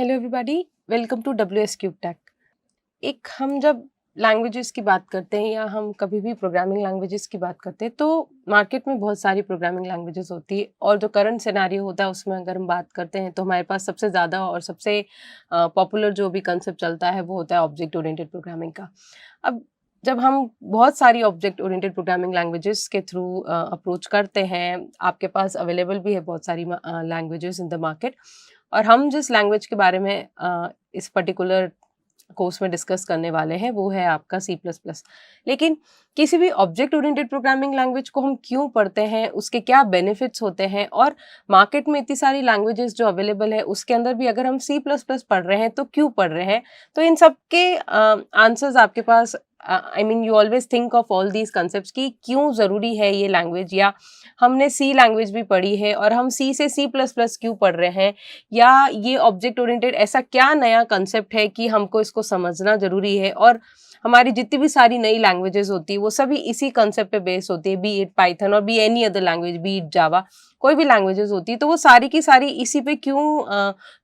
Hello everybody, welcome to WS cube tech. एक हम जब लैंग्वेजेस की बात करते हैं या हम कभी भी प्रोग्रामिंग लैंग्वेजेस की बात करते हैं तो मार्केट में बहुत सारी प्रोग्रामिंग लैंग्वेजेस होती है और जो करंट सिनेरियो होता है उसमें अगर हम बात करते हैं तो हमारे पास सबसे ज़्यादा और सबसे पॉपुलर जो भी कंसेप्ट चलता है वो होता है ऑब्जेक्ट ओरिएंटेड प्रोग्रामिंग का। अब जब हम बहुत सारी ऑब्जेक्ट ओरिएंटेड प्रोग्रामिंग लैंग्वेजेस के थ्रू अप्रोच करते हैं, आपके पास अवेलेबल भी है बहुत सारी लैंग्वेजेस इन द मार्केट, और हम जिस लैंग्वेज के बारे में इस पर्टिकुलर कोर्स में डिस्कस करने वाले हैं वो है आपका C++। लेकिन किसी भी ऑब्जेक्ट ओरिएंटेड प्रोग्रामिंग लैंग्वेज को हम क्यों पढ़ते हैं, उसके क्या बेनिफिट्स होते हैं, और मार्केट में इतनी सारी लैंग्वेजेस जो अवेलेबल है उसके अंदर भी अगर हम C++ पढ़ रहे हैं तो क्यों पढ़ रहे हैं, तो इन सब के आंसर्स आपके पास you always think of all these concepts कि क्यों ज़रूरी है ये लैंग्वेज, या हमने C लैंग्वेज भी पढ़ी है और हम C से C++ क्यों पढ़ रहे हैं, या ये ऑब्जेक्ट ओरिएंटेड ऐसा क्या नया कंसेप्ट है कि हमको इसको समझना ज़रूरी है। और हमारी जितनी भी सारी नई लैंग्वेजेस होती है वो सभी इसी कंसेप्ट पे बेस होती है, बी इट पाइथन और be any other language, be it Java, कोई भी लैंग्वेजेस होती है तो वो सारी की सारी इसी पे क्यों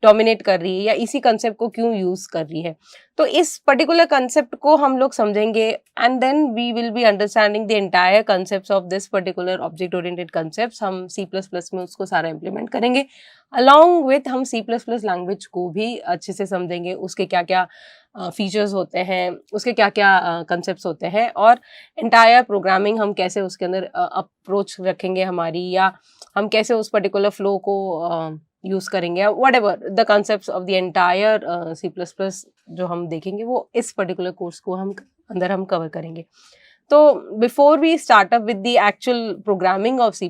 डोमिनेट कर रही है या इसी कंसेप्ट को क्यों यूज़ कर रही है। तो इस पर्टिकुलर कंसेप्ट को हम लोग समझेंगे and then we will be understanding the entire concepts of this particular object oriented concepts. हम C++ में उसको सारा इम्प्लीमेंट करेंगे, अलॉन्ग विथ हम C++ लैंग्वेज को भी अच्छे से समझेंगे, उसके क्या क्या फीचर्स होते हैं, उसके क्या क्या कंसेप्ट्स होते हैं, और एंटायर प्रोग्रामिंग हम कैसे उसके अंदर अप्रोच रखेंगे हमारी, या हम कैसे उस पर्टिकुलर फ्लो को यूज़ करेंगे, या what ever the concept of the entire C++ जो हम देखेंगे वो इस पर्टिकुलर कोर्स को हम कवर करेंगे। तो before we start up with the actual programming of C++,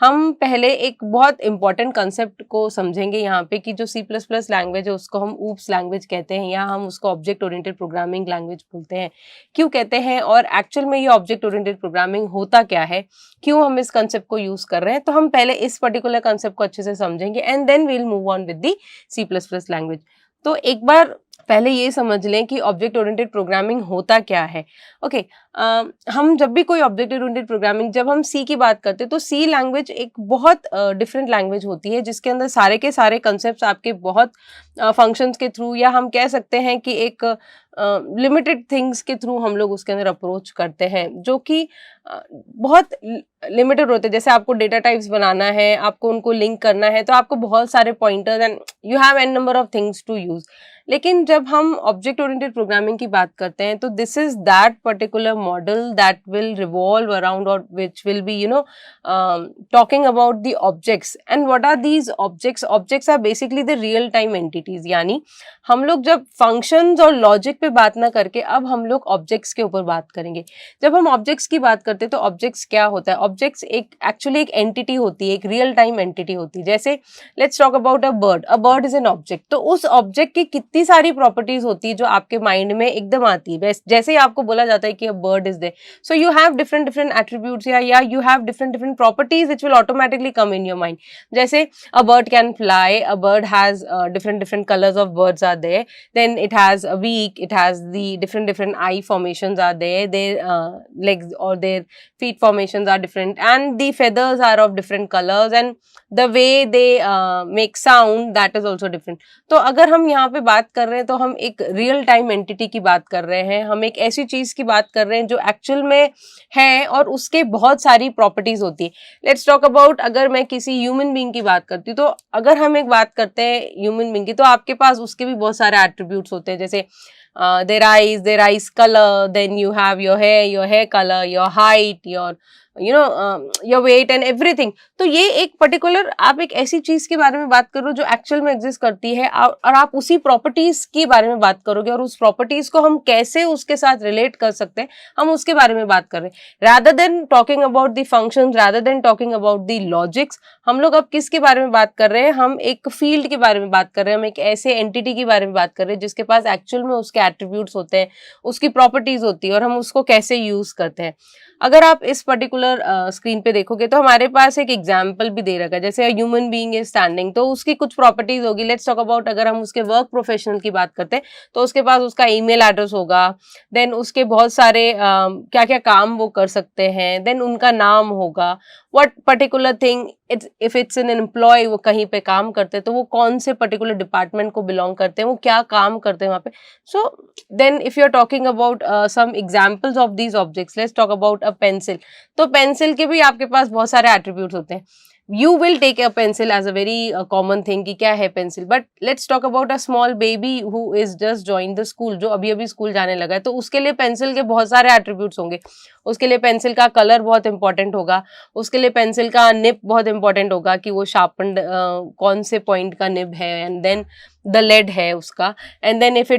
हम पहले एक बहुत इंपॉर्टेंट कंसेप्ट को समझेंगे यहाँ पे कि जो C++ लैंग्वेज है उसको हम ऊप्स लैंग्वेज कहते हैं, या हम उसको ऑब्जेक्ट ओरिएंटेड प्रोग्रामिंग लैंग्वेज बोलते हैं। क्यों कहते हैं और एक्चुअल में ये ऑब्जेक्ट ओरिएंटेड प्रोग्रामिंग होता क्या है, क्यों हम इस कंसेप्ट को यूज़ कर रहे हैं, तो हम पहले इस पर्टिकुलर कंसेप्ट को अच्छे से समझेंगे and then we'll move on with the C++ language. तो एक बार पहले ये समझ लें कि ऑब्जेक्ट ओरिएंटेड प्रोग्रामिंग होता क्या है। ओके, हम जब भी कोई ऑब्जेक्ट ओरिएंटेड प्रोग्रामिंग, जब हम C की बात करते हैं तो C लैंग्वेज एक बहुत डिफरेंट लैंग्वेज होती है जिसके अंदर सारे के सारे कंसेप्ट्स आपके बहुत फंक्शंस के थ्रू, या हम कह सकते हैं कि एक लिमिटेड थिंग्स के थ्रू हम लोग उसके अंदर अप्रोच करते हैं, जो कि बहुत लिमिटेड होते हैं। जैसे आपको डेटा टाइप्स बनाना है, आपको उनको लिंक करना है, तो आपको बहुत सारे pointers and you have an number of things to use. लेकिन जब हम ऑब्जेक्ट ओरिएंटेड प्रोग्रामिंग की बात करते हैं तो this is that particular model that will revolve around और which will be talking about the objects. And what are these objects? Objects are basically the real time entities. यानी हम लोग जब फंक्शंस और लॉजिक पे बात ना करके अब हम लोग ऑब्जेक्ट्स के ऊपर बात करेंगे। जब हम ऑब्जेक्ट्स की बात करते हैं तो ऑब्जेक्ट्स क्या होता है? ऑब्जेक्ट्स एक्चुअली एक एंटिटी होती है, एक रियल टाइम एंटिटी होती है। जैसे let's talk about a bird is an object. तो उस ऑब्जेक्ट की कितनी सारी प्रॉपर्टीज होती है जो आपके माइंड में एकदम आती है जैसे ही आपको बोला जाता है कि a bird is there, so you have different different attributes, या you have different different properties which will automatically come in your mind. जैसे a bird can fly, a bird has different different colours of birds are there, then it has a beak, it has the different eye formations are there, their legs or their feet formations are different, and the feathers are of different colors, and the way they make sound, that is also different. तो अगर हम यहाँ पे बात कर रहे हैं तो हम एक रियल टाइम एंटिटी की बात कर रहे हैं, हम एक ऐसी चीज की बात कर रहे हैं जो एक्चुअल में है और उसके बहुत सारी प्रॉपर्टीज होती है। लेट्स टॉक अबाउट, अगर मैं किसी ह्यूमन बीइंग की बात करती हूँ, तो अगर हम एक बात करते हैं ह्यूमन बीइंग की, तो आपके पास उसके भी बहुत सारे एट्रीब्यूट्स होते हैं। जैसे their eyes color, then you have your hair color, your height, your your weight and everything. तो ये एक पर्टिकुलर, आप एक ऐसी चीज के बारे में बात करो जो एक्चुअल में एग्जिस्ट करती है, और आप उसी प्रॉपर्टीज के बारे में बात करोगे, और उस प्रॉपर्टीज को हम कैसे उसके साथ रिलेट कर सकते हैं, हम उसके बारे में बात कर रहे हैं। Rather than talking about the functions, rather than talking about the logics, हम लोग अब किसके बारे में बात कर रहे हैं? हम एक फील्ड के बारे में बात कर रहे हैं, हम एक ऐसे एंटिटी के बारे में बात कर रहे हैं जिसके पास एक्चुअल में उसके एट्रीब्यूट्स होते हैं, उसकी प्रॉपर्टीज होती है, और हम उसको कैसे यूज करते हैं। अगर आप इस पर्टिकुलर स्क्रीन पे देखोगे तो हमारे पास एक एग्जाम्पल भी दे रखा है, जैसे ह्यूमन बीइंग इज स्टैंडिंग, तो उसकी कुछ प्रॉपर्टीज होगी। लेट्स टॉक अबाउट, अगर हम उसके वर्क प्रोफेशनल की बात करते हैं तो उसके पास उसका ईमेल एड्रेस होगा, देन उसके बहुत सारे क्या क्या काम वो कर सकते हैं, देन उनका नाम होगा, what particular thing, if it's an employee, वो कहीं पे काम करते हैं तो वो कौन से पर्टिकुलर डिपार्टमेंट को बिलोंग करते हैं, वो क्या काम करते हैं वहाँ पे। So then if you are talking about some examples of these objects, let's talk about a pencil. तो पेंसिल के भी आपके पास बहुत सारे एट्रीब्यूट्स होते हैं। You will take a pencil as a very common thing कि क्या है pencil, but let's talk about a small baby who is just join the school, जो अभी अभी स्कूल जाने लगा है, तो उसके लिए पेंसिल के बहुत सारे एट्रीब्यूट्स होंगे। उसके लिए पेंसिल का कलर बहुत इंपॉर्टेंट होगा, उसके लिए पेंसिल का निब बहुत इंपॉर्टेंट होगा कि वो शार्पन्ड कौन से पॉइंट का निब है, एंड देन द लेड है उसका, and then if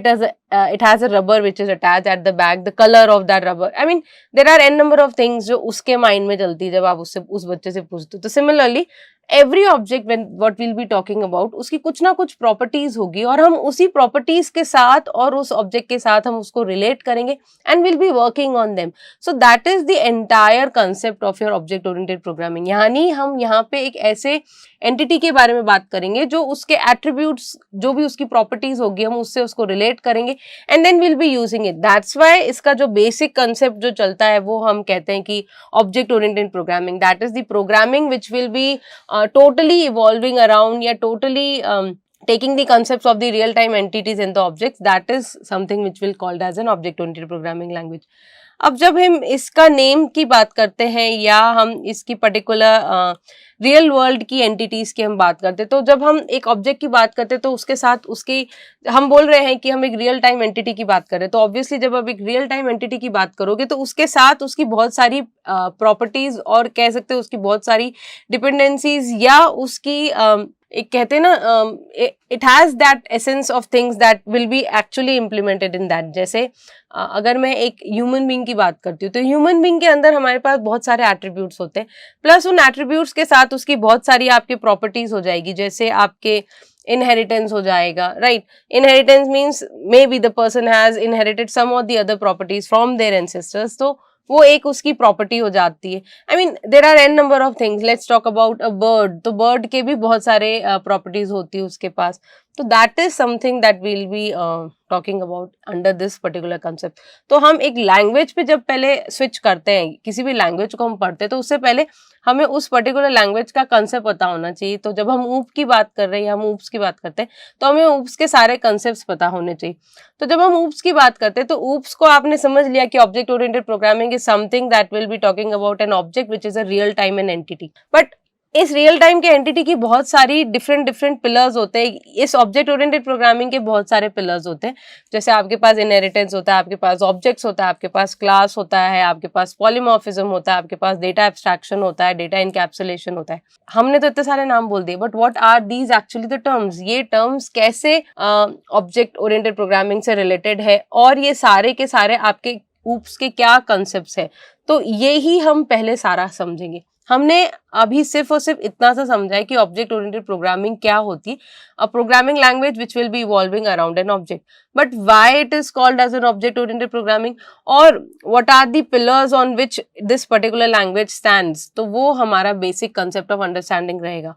it has a rubber which is attached at the back, the color of that rubber, I mean there are n number of things जो उसके mind में चलती है जब आप उससे उस बच्चे से पूछते हो। तो similarly every object when what will be talking about, उसकी कुछ ना कुछ प्रॉपर्टीज होगी और हम उसी प्रॉपर्टीज के साथ और उस ऑब्जेक्ट के साथ हम उसको रिलेट करेंगे and will be working on them. So that is the entire concept of your object oriented programming. यानी हम यहाँ पे एक ऐसे एंटिटी के बारे में बात करेंगे जो उसके एट्रीब्यूट्स, जो भी उसकी प्रॉपर्टीज होगी, हम उससे उसको रिलेट करेंगे and then will be using it. That's why इसका जो बेसिक कंसेप्ट जो चलता है वो हम कहते हैं कि object oriented programming, that is the programming which will B totally evolving around या totally taking the concepts of the real time entities in the objects, that is something which will called as an object oriented programming language. अब जब हम इसका name की बात करते हैं या हम इसकी पर्टिकुलर रियल वर्ल्ड की एंटिटीज की हम बात करते हैं, तो जब हम एक ऑब्जेक्ट की बात करते हैं तो उसके साथ उसकी, हम बोल रहे हैं कि हम एक रियल टाइम एंटिटी की बात कर रहे हैं, तो ऑब्वियसली जब आप एक रियल टाइम एंटिटी की बात करोगे तो उसके साथ उसकी बहुत सारी प्रॉपर्टीज और कह सकते हैं उसकी बहुत सारी डिपेंडेंसीज या उसकी एक कहते हैं ना, it has that essence of things that will be actually implemented in that. जैसे अगर मैं एक ह्यूमन बीइंग की बात करती हूँ तो ह्यूमन बीइंग के अंदर हमारे पास बहुत सारे एट्रीब्यूट्स होते हैं, प्लस उन एट्रीब्यूट्स के साथ उसकी बहुत सारी आपकी प्रॉपर्टीज हो जाएगी। जैसे आपके इनहेरिटेंस हो जाएगा, right. Inheritance means may be the person has inherited some of the other properties from their ancestors, तो वो एक उसकी प्रॉपर्टी हो जाती है। I mean there are an number of things. Let's talk about a bird, तो bird के भी बहुत सारे प्रॉपर्टीज होती है उसके पास। तो that is something that will be talking about under this particular concept. तो हम एक लैंग्वेज पे जब पहले स्विच करते हैं, किसी भी लैंग्वेज को हम पढ़ते हैं, तो उससे पहले हमें उस पर्टिकुलर लैंग्वेज का कंसेप्ट पता होना चाहिए। तो जब हम ऊप की बात कर रहे हैं, हम ऊप्स की बात करते हैं, तो हमें ऊप्स के सारे कंसेप्ट्स पता होने चाहिए। तो जब हम ऊप्स की बात करते हैं तो ऊप्स को आपने समझ लिया कि object oriented programming is something that will be talking about an object which is a real time an entity. But इस रियल टाइम के एंटिटी की बहुत सारी डिफरेंट पिलर्स होते हैं। इस ऑब्जेक्ट ओरिएंटेड प्रोग्रामिंग के बहुत सारे पिलर्स होते हैं। जैसे आपके पास इनहेरिटेंस होता है, आपके पास ऑब्जेक्ट्स होता है, आपके पास क्लास होता है, आपके पास पॉलीमॉर्फिज्म होता है, आपके पास डेटा एब्स्ट्रैक्शन होता है, डेटा इनकैप्सुलेशन होता है। हमने तो इतने सारे नाम बोल दिए, but what are these actually the terms? ये टर्म्स कैसे ऑब्जेक्ट ओरिएंटेड प्रोग्रामिंग से रिलेटेड है और ये सारे के सारे आपके ऊप्स के क्या कंसेप्ट्स है, तो ये ही हम पहले सारा समझेंगे। हमने अभी सिर्फ और सिर्फ इतना सा समझा है कि ऑब्जेक्ट ओरिएंटेड प्रोग्रामिंग क्या होती है, a programming language which will be evolving around an object. But why it is called as an object oriented programming और what are the pillars on which this particular language stands, तो वो हमारा basic concept of understanding रहेगा।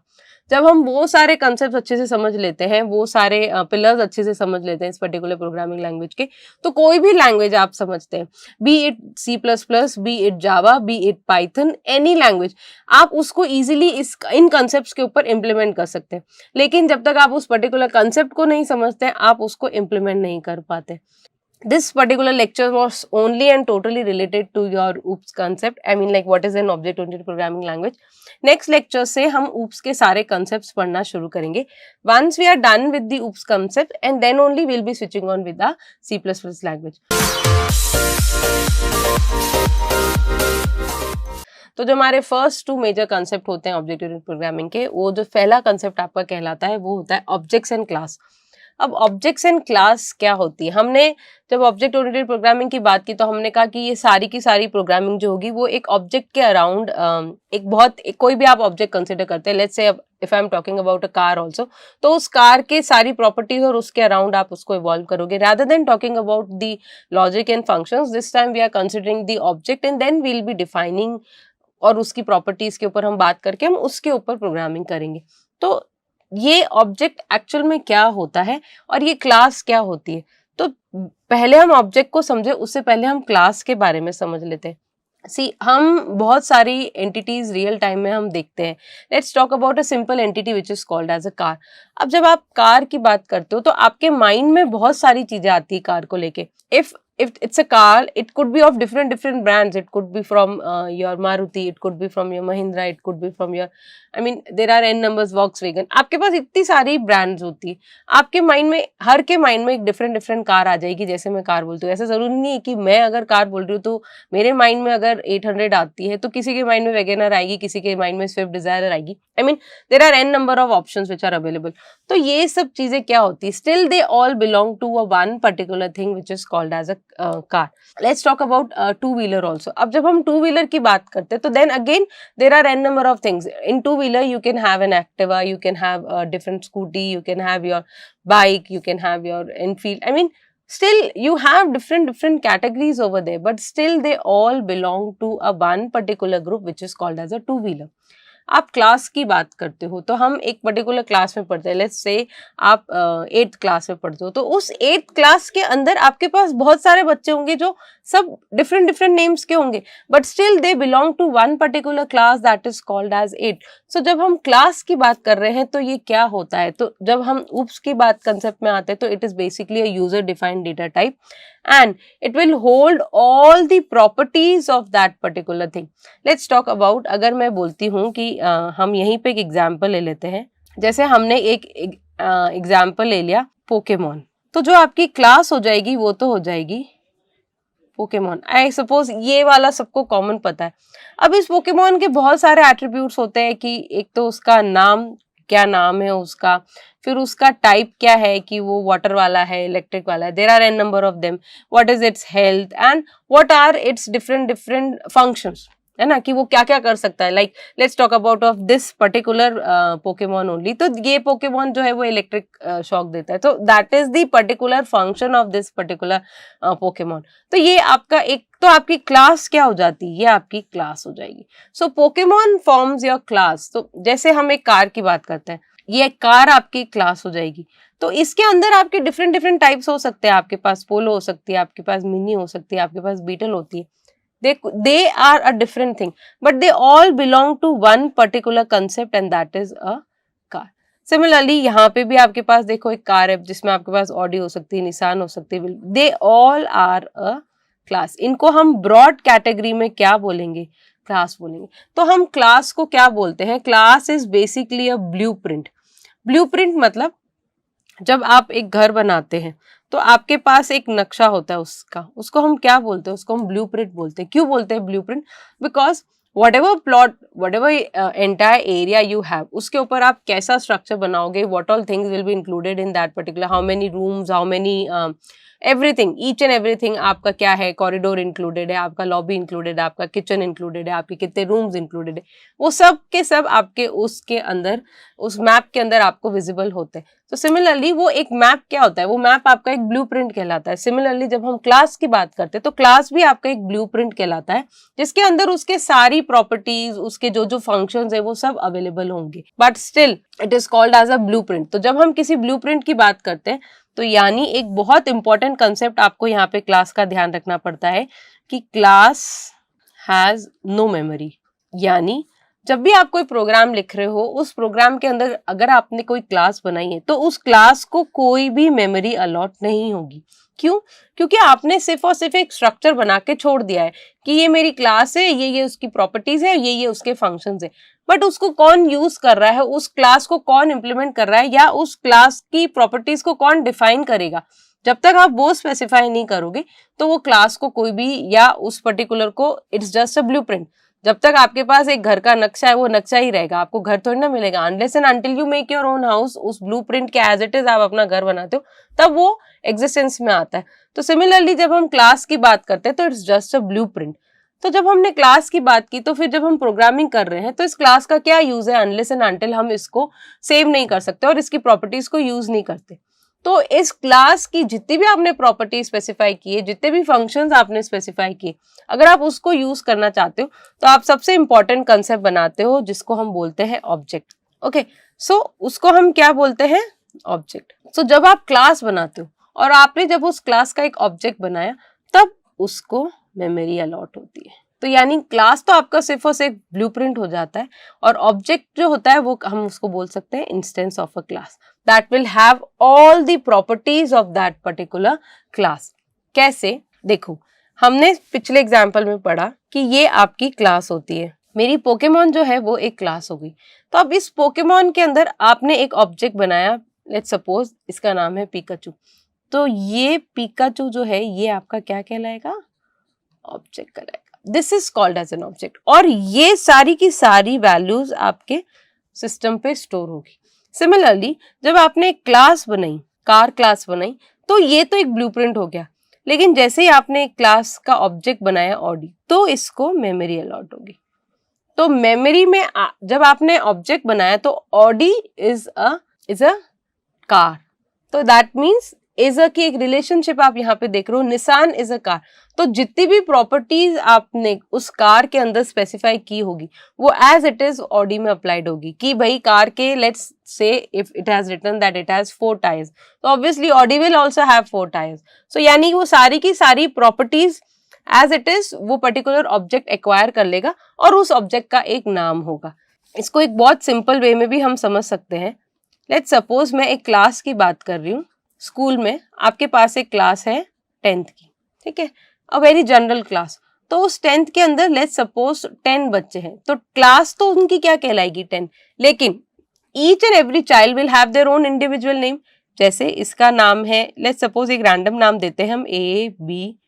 जब हम वो सारे concept अच्छे से समझ लेते हैं, वो सारे पिलर्स अच्छे से समझ लेते हैं इस पर्टिकुलर प्रोग्रामिंग लैंग्वेज के, तो कोई भी लैंग्वेज आप समझते हैं, B it C++, B it Java, B it Python, any language, आप उसको इजीली इन कंसेप्ट्स के ऊपर इम्प्लीमेंट कर सकते हैं। लेकिन जब तक आप उस पर्टिकुलर कंसेप्ट को नहीं समझते, आप उसको इम्प्लीमेंट नहीं कर पाते। This particular lecture was only and totally related to your OOPS concept. I mean like what is an object oriented programming language. Next lecture से हम OOPS के सारे concepts पढ़ना शुरू करेंगे. Once we are done with the OOPS concept and then only we'll be switching on with the C++ language. तो जो हमारे फर्स्ट 2 मेजर कंसेप्ट होते हैं ऑब्जेक्ट ओरिएंटेड प्रोग्रामिंग के, वो जो पहला कंसेप्ट आपका कहलाता है वो होता है ऑब्जेक्ट्स एंड क्लास। अब ऑब्जेक्ट्स एंड क्लास क्या होती है? हमने जब ऑब्जेक्ट ओरिएंटेड प्रोग्रामिंग की बात की तो हमने कहा कि ये सारी की सारी प्रोग्रामिंग जो होगी वो एक ऑब्जेक्ट के अराउंड कोई भी आप ऑब्जेक्ट कंसिडर करते हैं, let's say if I am talking about a car also, तो उस कार के सारी प्रॉपर्टीज और उसके अराउंड आप उसको इवॉल्व करोगे। Rather than talking about the logic and functions, this time we are considering the object and then we will be defining, और उसकी प्रॉपर्टीज के ऊपर हम बात करके हम उसके ऊपर प्रोग्रामिंग करेंगे। तो ये ऑब्जेक्ट एक्चुअल में क्या होता है और ये क्लास क्या होती है, तो पहले हम ऑब्जेक्ट को समझे उससे पहले हम क्लास के बारे में समझ लेते हैं। हम बहुत सारी एंटिटीज रियल टाइम में हम देखते हैं। Let's talk about a simple entity which is called as a car. अब जब आप कार की बात करते हो तो आपके माइंड में बहुत सारी चीजें आती है कार को लेके। if it's a car, it could be of different brands. It could be from your Maruti, it could be from your Mahindra, it could be from your, I mean there are n numbers, Volkswagen। आपके पास इतनी सारी brands होती है, आपके mind में, हर के mind में एक डिफरेंट कार आ जाएगी। जैसे मैं कार बोलती हूँ, ऐसा जरूरी नहीं है कि मैं अगर कार बोल रही हूँ तो मेरे माइंड में अगर 800 आती है तो किसी के माइंड में वैगनर आएगी, किसी के माइंड में स्विफ्ट डिजायर आएगी। I mean there are n number of options which are available। तो ये सब चीजें क्या होती है, still they all belong to a one particular thing which is called as a car. Let's talk about two wheeler also. अब जब हम टू व्हीलर की बात करते हैं तो then again there are an number of things. In two wheeler you can have an Activa, you can have different scooty, you can have your bike, you can have your Enfield। I mean, still you have different categories over there, but still they all belong to a one particular group which is called as a two wheeler। आप class की बात करते हो तो हम एक particular class में पढ़ते हैं। लेट्स से आप 8th क्लास में पढ़ते हो, तो उस 8th क्लास के अंदर आपके पास बहुत सारे बच्चे होंगे जो सब डिफरेंट नेम्स के होंगे, but still they belong to one particular class that is called as 8। सो जब हम क्लास की बात कर रहे हैं तो ये क्या होता है, तो जब हम उप्स की बात कंसेप्ट में आते हैं तो it is basically a user defined data type and it will hold all the properties of that particular thing। let's talk about, अगर मैं बोलती हूँ कि हम यहीं पे एक एग्जाम्पल ले लेते हैं। जैसे हमने एक एग्जाम्पल ले लिया पोकेमॉन, तो जो आपकी क्लास हो जाएगी वो तो हो जाएगी पोकेमॉन। आई सपोज ये वाला सबको कॉमन पता है। अब इस पोकेमॉन के बहुत सारे एट्रीब्यूट्स होते हैं कि एक तो उसका नाम, क्या नाम है उसका, फिर उसका टाइप क्या है कि वो वाटर वाला है, इलेक्ट्रिक वाला है, there are an number of them, what is its health and what are its different functions, है ना, कि वो क्या क्या कर सकता है। Like let's talk about of this particular Pokemon only, तो ये पोकेमॉन जो है वो इलेक्ट्रिक शॉक देता है, तो that is the particular function of this particular Pokemon. तो ये आपका एक, तो आपकी क्लास क्या हो जाती है, ये आपकी क्लास हो जाएगी। सो पोकेमॉन फॉर्म्स योर क्लास। तो जैसे हम एक कार की बात करते हैं, ये कार आपकी क्लास हो जाएगी। तो इसके अंदर आपके डिफरेंट टाइप्स हो सकते हैं। आपके पास पोलो हो सकती है, आपके पास मिनी हो सकती है, आपके पास बीटल होती है। they are a different thing, but they all belong to one particular concept and that is a car। Similarly यहाँ पे भी आपके पास देखो एक कार है जिसमें आपके पास ऑडी हो सकती है, निसान हो सकती है, they all are a class. इनको हम ब्रॉड कैटेगरी में क्या बोलेंगे, क्लास बोलेंगे। तो हम क्लास को क्या बोलते हैं, class is basically a blueprint. Blueprint मतलब जब आप एक घर बनाते हैं तो आपके पास एक नक्शा होता है उसका, उसको हम क्या बोलते हैं, उसको हम ब्लूप्रिंट बोलते हैं। क्यों बोलते हैं blueprint, because whatever plot, whatever entire area you have, उसके ऊपर आप कैसा स्ट्रक्चर बनाओगे, what all things will be included in that particular, how many rooms, how many everything, each and everything आपका क्या है, कॉरिडोर इंक्लूडेड है, आपका लॉबी इंक्लूडेड है, आपका किचन इंक्लूडेड है, आपके कितने रूम्स इंक्लूडेड है, वो सब के सब आपके उसके अंदर, उस मैप के अंदर आपको विजिबल होते हैं। तो सिमिलरली वो एक मैप क्या होता है, वो मैप आपका एक ब्लूप्रिंट कहलाता है। सिमिलरली जब हम क्लास की बात करते हैं तो क्लास भी आपका एक ब्लूप्रिंट कहलाता है, जिसके अंदर उसके सारी प्रॉपर्टीज, उसके जो जो फंक्शंस है वो सब अवेलेबल होंगे, but still it is called as a blueprint. तो जब हम किसी ब्लूप्रिंट की बात करते हैं तो यानी एक बहुत इंपॉर्टेंट कंसेप्ट आपको यहाँ पे क्लास का ध्यान रखना पड़ता है कि क्लास हैज नो मेमोरी। यानी जब भी आप कोई प्रोग्राम लिख रहे हो, उस प्रोग्राम के अंदर अगर आपने कोई क्लास बनाई है तो उस क्लास को कोई भी मेमोरी अलॉट नहीं होगी। क्यों? क्योंकि आपने सिर्फ और सिर्फ एक स्ट्रक्चर बना के छोड़ दिया है कि ये मेरी क्लास है, ये उसकी प्रॉपर्टीज है, ये उसके फंक्शंस है, बट उसको कौन यूज कर रहा है, उस क्लास को कौन इम्प्लीमेंट कर रहा है, या उस क्लास की प्रॉपर्टीज को कौन डिफाइन करेगा, जब तक आप वो स्पेसिफाई नहीं करोगे तो वो क्लास को कोई भी, या उस पर्टिकुलर को, इट्स जस्ट अ ब्लूप्रिंट। जब तक आपके पास एक घर का नक्शा है वो नक्शा ही रहेगा, आपको घर थोड़ी ना मिलेगा। Unless and until you make your own house, उस ब्लूप्रिंट के एज इट इज आप अपना घर बनाते हो, तब वो एग्जिस्टेंस में आता है। तो सिमिलरली जब हम क्लास की बात करते हैं तो इट्स जस्ट अ ब्लूप्रिंट। तो जब हमने क्लास की बात की, तो फिर जब हम प्रोग्रामिंग कर रहे हैं तो इस क्लास का क्या यूज है, अनलेस एंड अनटिल हम इसको सेव नहीं कर सकते और इसकी प्रॉपर्टीज को यूज नहीं करते। तो इस क्लास की जितनी भी आपने प्रॉपर्टी स्पेसिफाई की है, जितने भी फंक्शंस आपने स्पेसिफाई किए, अगर आप उसको यूज करना चाहते हो तो आप सबसे इंपॉर्टेंट कंसेप्ट बनाते हो जिसको हम बोलते हैं ऑब्जेक्ट। ओके, सो उसको हम क्या बोलते हैं, ऑब्जेक्ट। सो जब आप क्लास बनाते हो और आपने जब उस क्लास का एक ऑब्जेक्ट बनाया, तब उसको मेमोरी अलॉट होती है। तो यानी क्लास तो आपका सिर्फ और सिर्फ ब्लूप्रिंट हो जाता है, और ऑब्जेक्ट जो होता है वो हम उसको बोल सकते हैं instance of a class that will have all the properties of that particular class. कैसे, देखो हमने पिछले एग्जाम्पल में पढ़ा कि ये आपकी क्लास होती है, मेरी पोकेमॉन जो है वो एक क्लास हो गई। तो अब इस पोकेमॉन के अंदर आपने एक ऑब्जेक्ट बनाया, लेट्स सपोज इसका नाम है पिकाचू। तो ये पिकाचू जो है ये आपका क्या कहलाएगा, ऑब्जेक्ट कहलाएगा। This is called as an object, और ये सारी की सारी वैल्यूज आपके सिस्टम पे स्टोर होगी। सिमिलरली जब आपने एक क्लास बनाई, कार क्लास बनाई, तो ये तो एक ब्लूप्रिंट हो गया, लेकिन जैसे ही आपने एक क्लास का ऑब्जेक्ट बनाया ऑडी, तो इसको मेमोरी अलॉट होगी। तो मेमोरी में जब आपने ऑब्जेक्ट बनाया तो ऑडी इज अ कार, तो दैट मीन्स इज अ की एक रिलेशनशिप आप यहाँ पे देख रहे हो, निसान इज अ कार। तो जितनी भी प्रॉपर्टीज आपने उस कार के अंदर स्पेसिफाई की होगी वो एज इट इज ऑडी में अप्लाइड होगी। कि भाई कार के let's say if it has written that it has 4 tyres, तो obviously Audi will also have 4 tyres. So यानी वो सारी की सारी प्रॉपर्टीज एज इट इज वो पर्टिकुलर ऑब्जेक्ट एक्वायर कर लेगा और उस ऑब्जेक्ट का एक नाम होगा। इसको एक बहुत सिंपल वे में भी हम समझ सकते हैं। लेट्स सपोज मैं एक क्लास की बात कर रही हूँ, स्कूल में आपके पास एक क्लास है 10th की, ठीक है, अ वेरी जनरल क्लास। तो उस 10th के अंदर लेट्स सपोज 10 बच्चे हैं, तो क्लास तो उनकी क्या कहलाएगी, 10, लेकिन each and every child will have their own individual name. जैसे इसका नाम है, लेट्स सपोज एक रैंडम नाम देते हैं हम, ABCD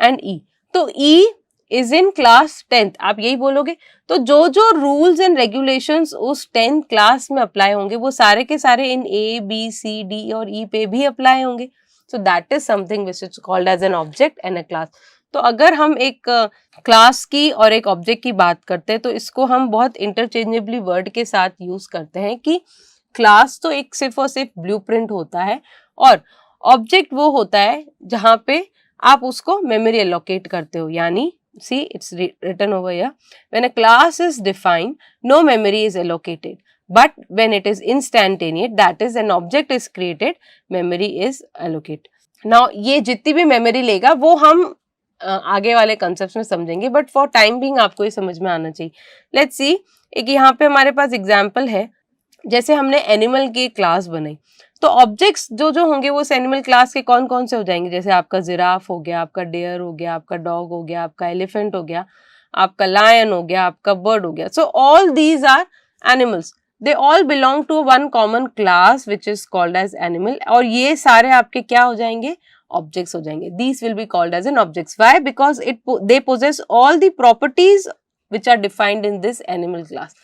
एंड E। तो E is in class 10th, आप यही बोलोगे। तो जो जो रूल्स एंड रेगुलेशंस उस 10th क्लास में अप्लाई होंगे वो सारे के सारे इन ABCD और E पे भी अप्लाई होंगे। So that is something which is called as an object and a class. तो अगर हम एक क्लास की और एक ऑब्जेक्ट की बात करते हैं तो इसको हम बहुत इंटरचेंजेबली वर्ड के साथ यूज करते हैं कि क्लास तो एक सिर्फ और सिर्फ ब्लूप्रिंट होता है, और ऑब्जेक्ट वो होता है जहां पे आप उसको मेमोरी एलोकेट करते हो। यानी see it's written over here, when a class is defined no memory is allocated, but when it is instantaneous, that is an object is created, memory is allocated. now ये जितनी भी memory लेगा वो हम आगे वाले कंसेप्ट में समझेंगे, बट फॉर टाइम बिंग आपको ये समझ में आना चाहिए। लेट्स सी, एक यहाँ पे हमारे पास एग्जाम्पल है, जैसे हमने एनिमल की क्लास बनाई, तो ऑब्जेक्ट्स जो जो होंगे वो उस एनिमल क्लास के कौन कौन से हो जाएंगे। जैसे आपका जिराफ हो गया, आपका डेयर हो गया, आपका डॉग हो गया, आपका एलिफेंट हो गया, आपका लायन हो गया, आपका बर्ड हो गया। So all these are animals, they all belong to one common class which is called as animal, और ये सारे आपके क्या हो जाएंगे, ऑब्जेक्ट्स हो जाएंगे। These will be called as an objects. Why? Because they possess all the properties which are defined in this animal class.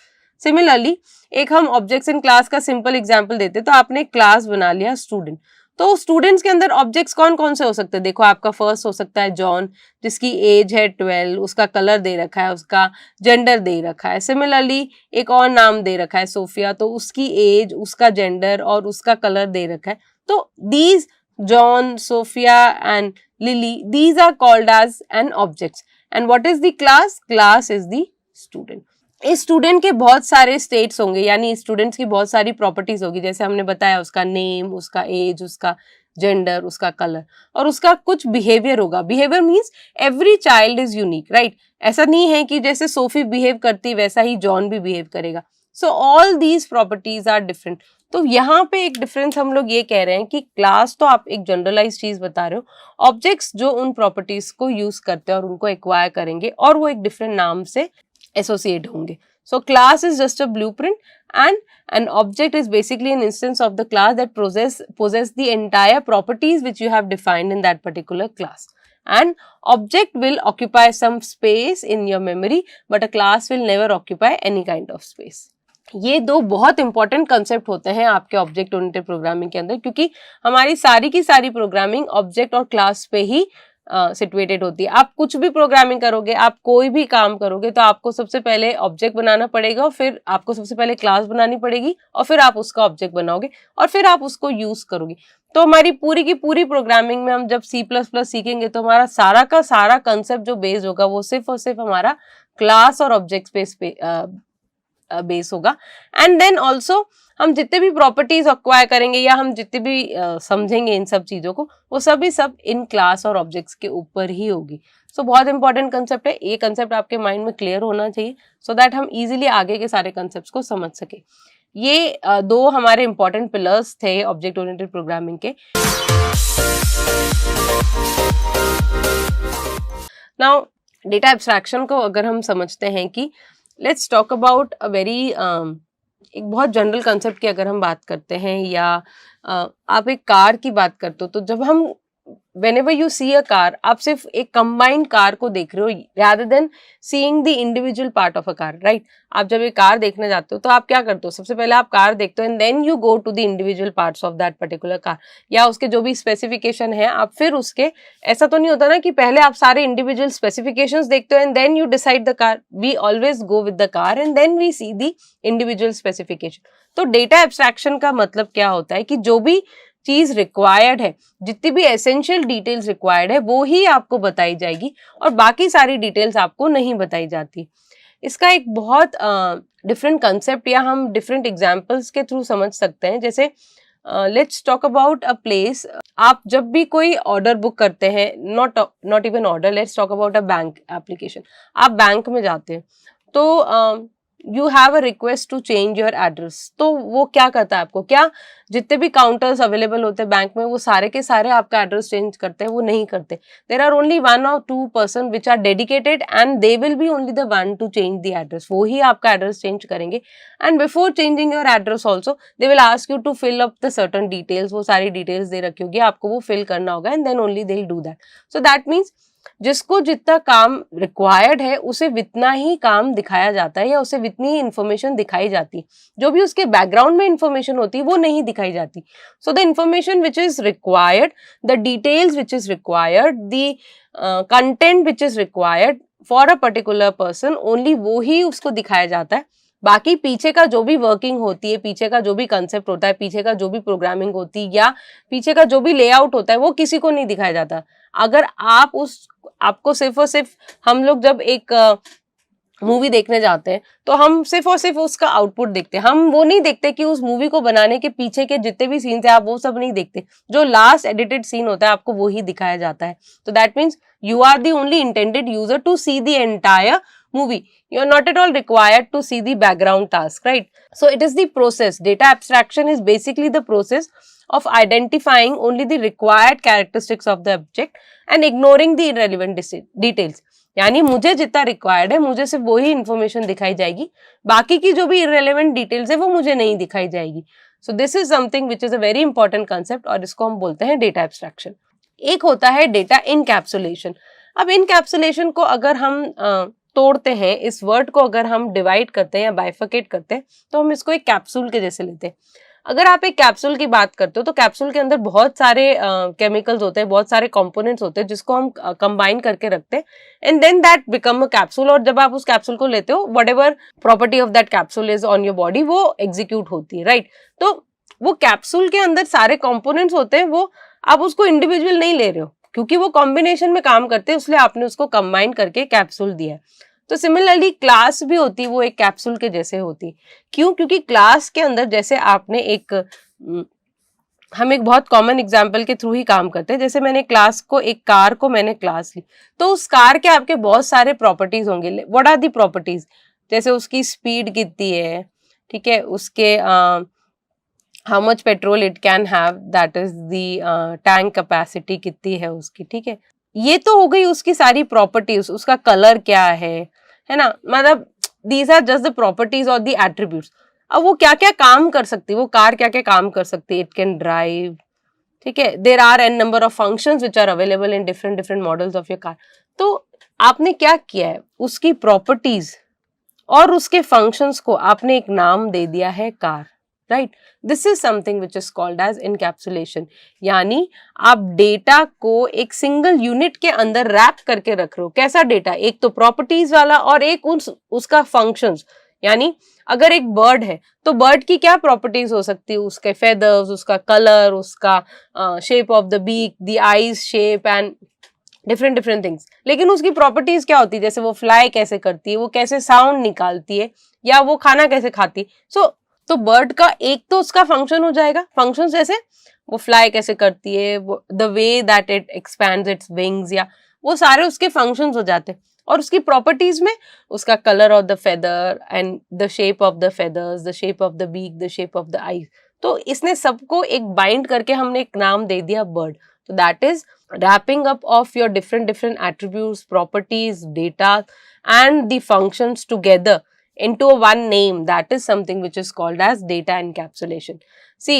Similarly एक हम ऑब्जेक्ट्स इन क्लास का सिंपल एग्जांपल देते, तो आपने क्लास बना लिया स्टूडेंट, तो स्टूडेंट्स के अंदर ऑब्जेक्ट्स कौन कौन से हो सकते हैं। देखो आपका फर्स्ट हो सकता है जॉन, जिसकी एज है 12, उसका कलर दे रखा है, उसका जेंडर दे रखा है। सिमिलरली एक और नाम दे रखा है सोफिया, तो उसकी एज, उसका जेंडर और उसका कलर दे रखा है। तो these John, Sophia and Lily, these are called as an objects. And what is the class? Class is the student. इस स्टूडेंट के बहुत सारे स्टेट्स होंगे, यानी स्टूडेंट्स की बहुत सारी प्रॉपर्टीज होगी, जैसे हमने बताया उसका नेम, उसका एज, उसका जेंडर, उसका कलर, और उसका कुछ बिहेवियर होगा। Behaviour means every child is unique, right? ऐसा नहीं है कि जैसे सोफी बिहेव करती वैसा ही जॉन भी बिहेव करेगा। So all these properties are different. तो यहाँ पे एक डिफरेंस हम लोग ये कह रहे हैं कि क्लास तो आप एक जनरलाइज चीज बता रहे हो, ऑब्जेक्ट्स जो उन प्रॉपर्टीज को यूज करते हैं और उनको एक्वायर करेंगे और वो एक डिफरेंट नाम से एसोसिएट होंगे। So class is just a blueprint and an object is basically an instance of the class that possess the entire properties which you have defined in that particular class. and object will occupy some space in your memory but a class will never occupy any kind of space. ये दो बहुत important concept होते हैं आपके object oriented programming के अंदर, क्योंकि हमारी सारी की सारी प्रोग्रामिंग ऑब्जेक्ट और क्लास पे ही सिचुएटेड होती है। आप कुछ भी प्रोग्रामिंग करोगे, आप कोई भी काम करोगे तो आपको सबसे पहले ऑब्जेक्ट बनाना पड़ेगा और फिर आपको सबसे पहले क्लास बनानी पड़ेगी और फिर आप उसका ऑब्जेक्ट बनाओगे और फिर आप उसको यूज करोगे। तो हमारी पूरी की पूरी प्रोग्रामिंग में हम जब C++ सीखेंगे तो हमारा सारा का सारा कंसेप्ट जो बेस होगा वो सिर्फ और सिर्फ हमारा क्लास और ऑब्जेक्ट स्पेस पे बेस होगा। एंड देन ऑल्सो हम जितने भी प्रॉपर्टीज एक्वायर करेंगे या हम जितने भी समझेंगे इन सब चीजों को, वो सभी सब इन क्लास और ऑब्जेक्ट्स के ऊपर ही होगी। सो बहुत इंपॉर्टेंट कंसेप्ट है, ये कंसेप्ट आपके माइंड में क्लियर होना चाहिए सो दैट हम इजीली आगे के सारे कंसेप्ट्स को समझ सके। ये दो हमारे इंपॉर्टेंट पिलर्स थे ऑब्जेक्ट ओरिएंटेड प्रोग्रामिंग के। नाउ डेटा एब्स्ट्रैक्शन को अगर हम समझते हैं कि let's talk about a very एक बहुत जनरल कंसेप्ट की अगर हम बात करते हैं या आप एक कार की बात करते हो, तो जब हम whenever you see a car, आप सिर्फ एक कंबाइंड कार को देख रहे हो rather than seeing the individual part of a car, right? आप जब एक कार देखने जाते हो तो आप क्या करते हो, सबसे पहले आप कार देखते हो and then you go to the individual parts of that particular car, या उसके जो भी स्पेसिफिकेशन है आप फिर उसके, ऐसा तो नहीं होता ना कि पहले आप सारे इंडिविजुअल स्पेसिफिकेशंस देखते हो and then you decide the car. We always go with the car and then we see the individual specification. तो डेटा एब्स्ट्रैक्शन का मतलब क्या होता है कि जो भी चीज रिक्वायर्ड है, जितनी भी एसेंशियल डिटेल्स रिक्वायर्ड है वो ही आपको बताई जाएगी और बाकी सारी डिटेल्स आपको नहीं बताई जाती। इसका एक बहुत डिफरेंट कंसेप्ट या हम डिफरेंट एग्जांपल्स के थ्रू समझ सकते हैं। जैसे let's talk about a place. आप जब भी कोई ऑर्डर बुक करते हैं, not even order, let's talk about a bank application. आप बैंक में जाते हैं तो you have a request to change your address, तो वो क्या करता है आपको, क्या जितने भी काउंटर्स अवेलेबल होते हैं बैंक में वो सारे के सारे आपका एड्रेस चेंज करते हैं? वो नहीं करते। There are only 1 or 2 person which are dedicated and they will be only the one to change the address. वो ही आपका एड्रेस चेंज करेंगे and before changing your address also they will ask you to fill up the certain details. वो सारी details दे रखी होगी, आपको वो फिल करना होगा and then only they will do that. So that means जिसको जितना काम रिक्वायर्ड है उसे वितना ही काम दिखाया जाता है या उसे वितनी ही इंफॉर्मेशन दिखाई जाती है। जो भी उसके बैकग्राउंड में इंफॉर्मेशन होती है वो नहीं दिखाई जाती। So the information which is required, the details which is required, the content which is required for a particular person, only वो ही उसको दिखाया जाता है। बाकी पीछे का जो भी वर्किंग होती है, पीछे का जो भी कंसेप्ट होता है, पीछे का जो भी प्रोग्रामिंग होती है या पीछे का जो भी लेआउट होता है वो किसी को नहीं दिखाया जाता। अगर आपको सिर्फ और सिर्फ, हम लोग जब एक मूवी देखने जाते हैं तो हम सिर्फ और सिर्फ उसका आउटपुट देखते हैं, हम वो नहीं देखते कि उस मूवी को बनाने के पीछे के जितने भी सीन्स है आप वो सब नहीं देखते। जो लास्ट एडिटेड सीन होता है आपको वो ही दिखाया जाता है। तो that means you are the only intended user to see the entire movie. You are not at all required to see the background task, right? So it is the process. Data abstraction is basically the process of identifying only the required characteristics of the object and ignoring the irrelevant details. यानी मुझे जितना required है मुझे सिर्फ वही information दिखाई जाएगी, बाकी की जो भी इररेलेवेंट डिटेल्स है वो मुझे नहीं दिखाई जाएगी। So this is something which is a very important concept और इसको हम बोलते हैं डेटा एब्स्ट्रैक्शन। एक होता है डेटा इनकैप्सुलेशन। अब इनकैप्सुलेशन को अगर हम तोड़ते हैं, इस वर्ड को अगर हम डिवाइड करते हैं या बाइफर्केट करते हैं तो हम इसको एक कैप्सूल के जैसे लेते हैं। अगर आप एक कैप्सूल की बात करते हो तो कैप्सूल के अंदर बहुत सारे केमिकल्स होते हैं, बहुत सारे कंपोनेंट्स होते हैं जिसको हम कंबाइन करके रखते हैं and then that become a capsule. और जब आप उस कैप्सूल को लेते हो, whatever property of that capsule is on your body वो एग्जीक्यूट होती है, राइट? तो वो कैप्सूल के अंदर सारे कंपोनेंट्स होते हैं, वो आप उसको इंडिविजुअल नहीं ले रहे हो क्योंकि वो कॉम्बिनेशन में काम करते हैं, इसलिए आपने उसको कंबाइन करके कैप्सूल दिया है। तो सिमिलरली क्लास भी होती है, वो एक कैप्सूल के जैसे होती। क्यों? क्योंकि क्लास के अंदर जैसे आपने हम एक बहुत कॉमन एग्जांपल के थ्रू ही काम करते हैं। जैसे मैंने क्लास को, एक कार को मैंने क्लास ली तो उस कार के आपके बहुत सारे प्रॉपर्टीज होंगे। What are the properties? जैसे उसकी स्पीड कितनी है, ठीक है, उसके how much petrol it can have, that is the tank capacity कितनी है उसकी, ठीक है। ये तो हो गई उसकी सारी प्रॉपर्टीज, उसका कलर क्या है ना, मतलब these are just the properties और द एट्रीब्यूट्स। अब वो क्या क्या काम कर सकती है, वो कार क्या क्या काम कर सकती है? इट कैन ड्राइव, ठीक है, there are an number of functions which are available in different different models of your car. तो आपने क्या किया है, उसकी प्रॉपर्टीज और उसके फंक्शंस को आपने एक नाम दे दिया है car, right. This is something which is called as encapsulation, यानी आप डेटा को एक सिंगल यूनिट के अंदर रैप करके रख रहे हो। कैसा डेटा, एक तो प्रॉपर्टीज वाला और एक उसका फंक्शंस। यानी अगर एक बर्ड है तो बर्ड की क्या प्रॉपर्टीज हो सकती है, उसके फेदर्स, उसका कलर, उसका shape of the beak, the eyes shape and different different things. लेकिन उसकी प्रॉपर्टीज क्या होती है, जैसे वो फ्लाई कैसे करती है, वो कैसे साउंड निकालती है, या वो खाना कैसे खाती है। तो बर्ड का एक तो उसका फंक्शन हो जाएगा, फंक्शन जैसे वो फ्लाई कैसे करती है, वो the way that it expands its wings, या वो सारे उसके फंक्शंस हो जाते हैं। और उसकी प्रॉपर्टीज में उसका colour of the feather and the shape of the feathers, the shape of the beak, the shape of the eyes. तो इसने सबको एक बाइंड करके हमने एक नाम दे दिया बर्ड। तो that is wrapping up of your different attributes, properties, data and the functions together into one name. That is something which is called as data encapsulation. See,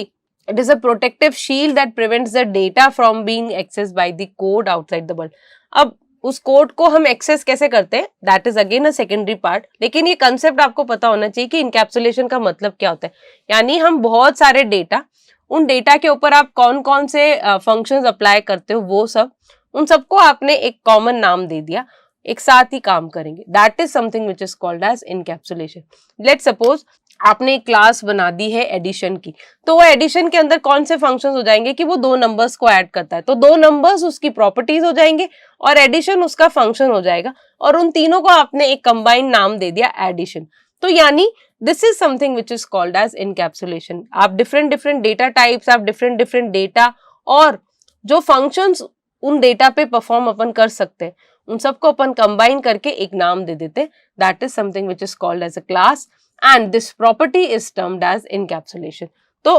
it is a protective shield that prevents the data from being accessed by the code outside the world. अब उस code को हम access कैसे करते हैं, that is again a secondary part. लेकिन ये concept आपको पता होना चाहिए कि इनकैप्सुलेशन का मतलब क्या होता है। यानी हम बहुत सारे डेटा, उन डेटा के ऊपर आप कौन कौन से फंक्शंस अप्लाई करते हो, वो सब, उन सबको आपने एक कॉमन नाम दे दिया, एक साथ ही काम करेंगे। That is something which is called as encapsulation. Let's suppose आपने एक क्लास बना दी है एडिशन की, तो वो एडिशन के अंदर कौन से फंक्शंस हो जाएंगे कि वो दो नंबर्स को ऐड करता है, तो दो नंबर्स उसकी प्रॉपर्टीज हो जाएंगे और एडिशन उसका फंक्शन हो जाएगा, और उन तीनों को आपने एक कंबाइंड नाम दे दिया एडिशन। तो यानी this is something which is called as encapsulation. आप different different data types, आप different different data और जो functions उन डेटा पे परफॉर्म अपन कर सकते हैं, उन सबको अपन कंबाइन करके एक नाम दे देते। That is something which is called as a class and this property is termed as encapsulation. तो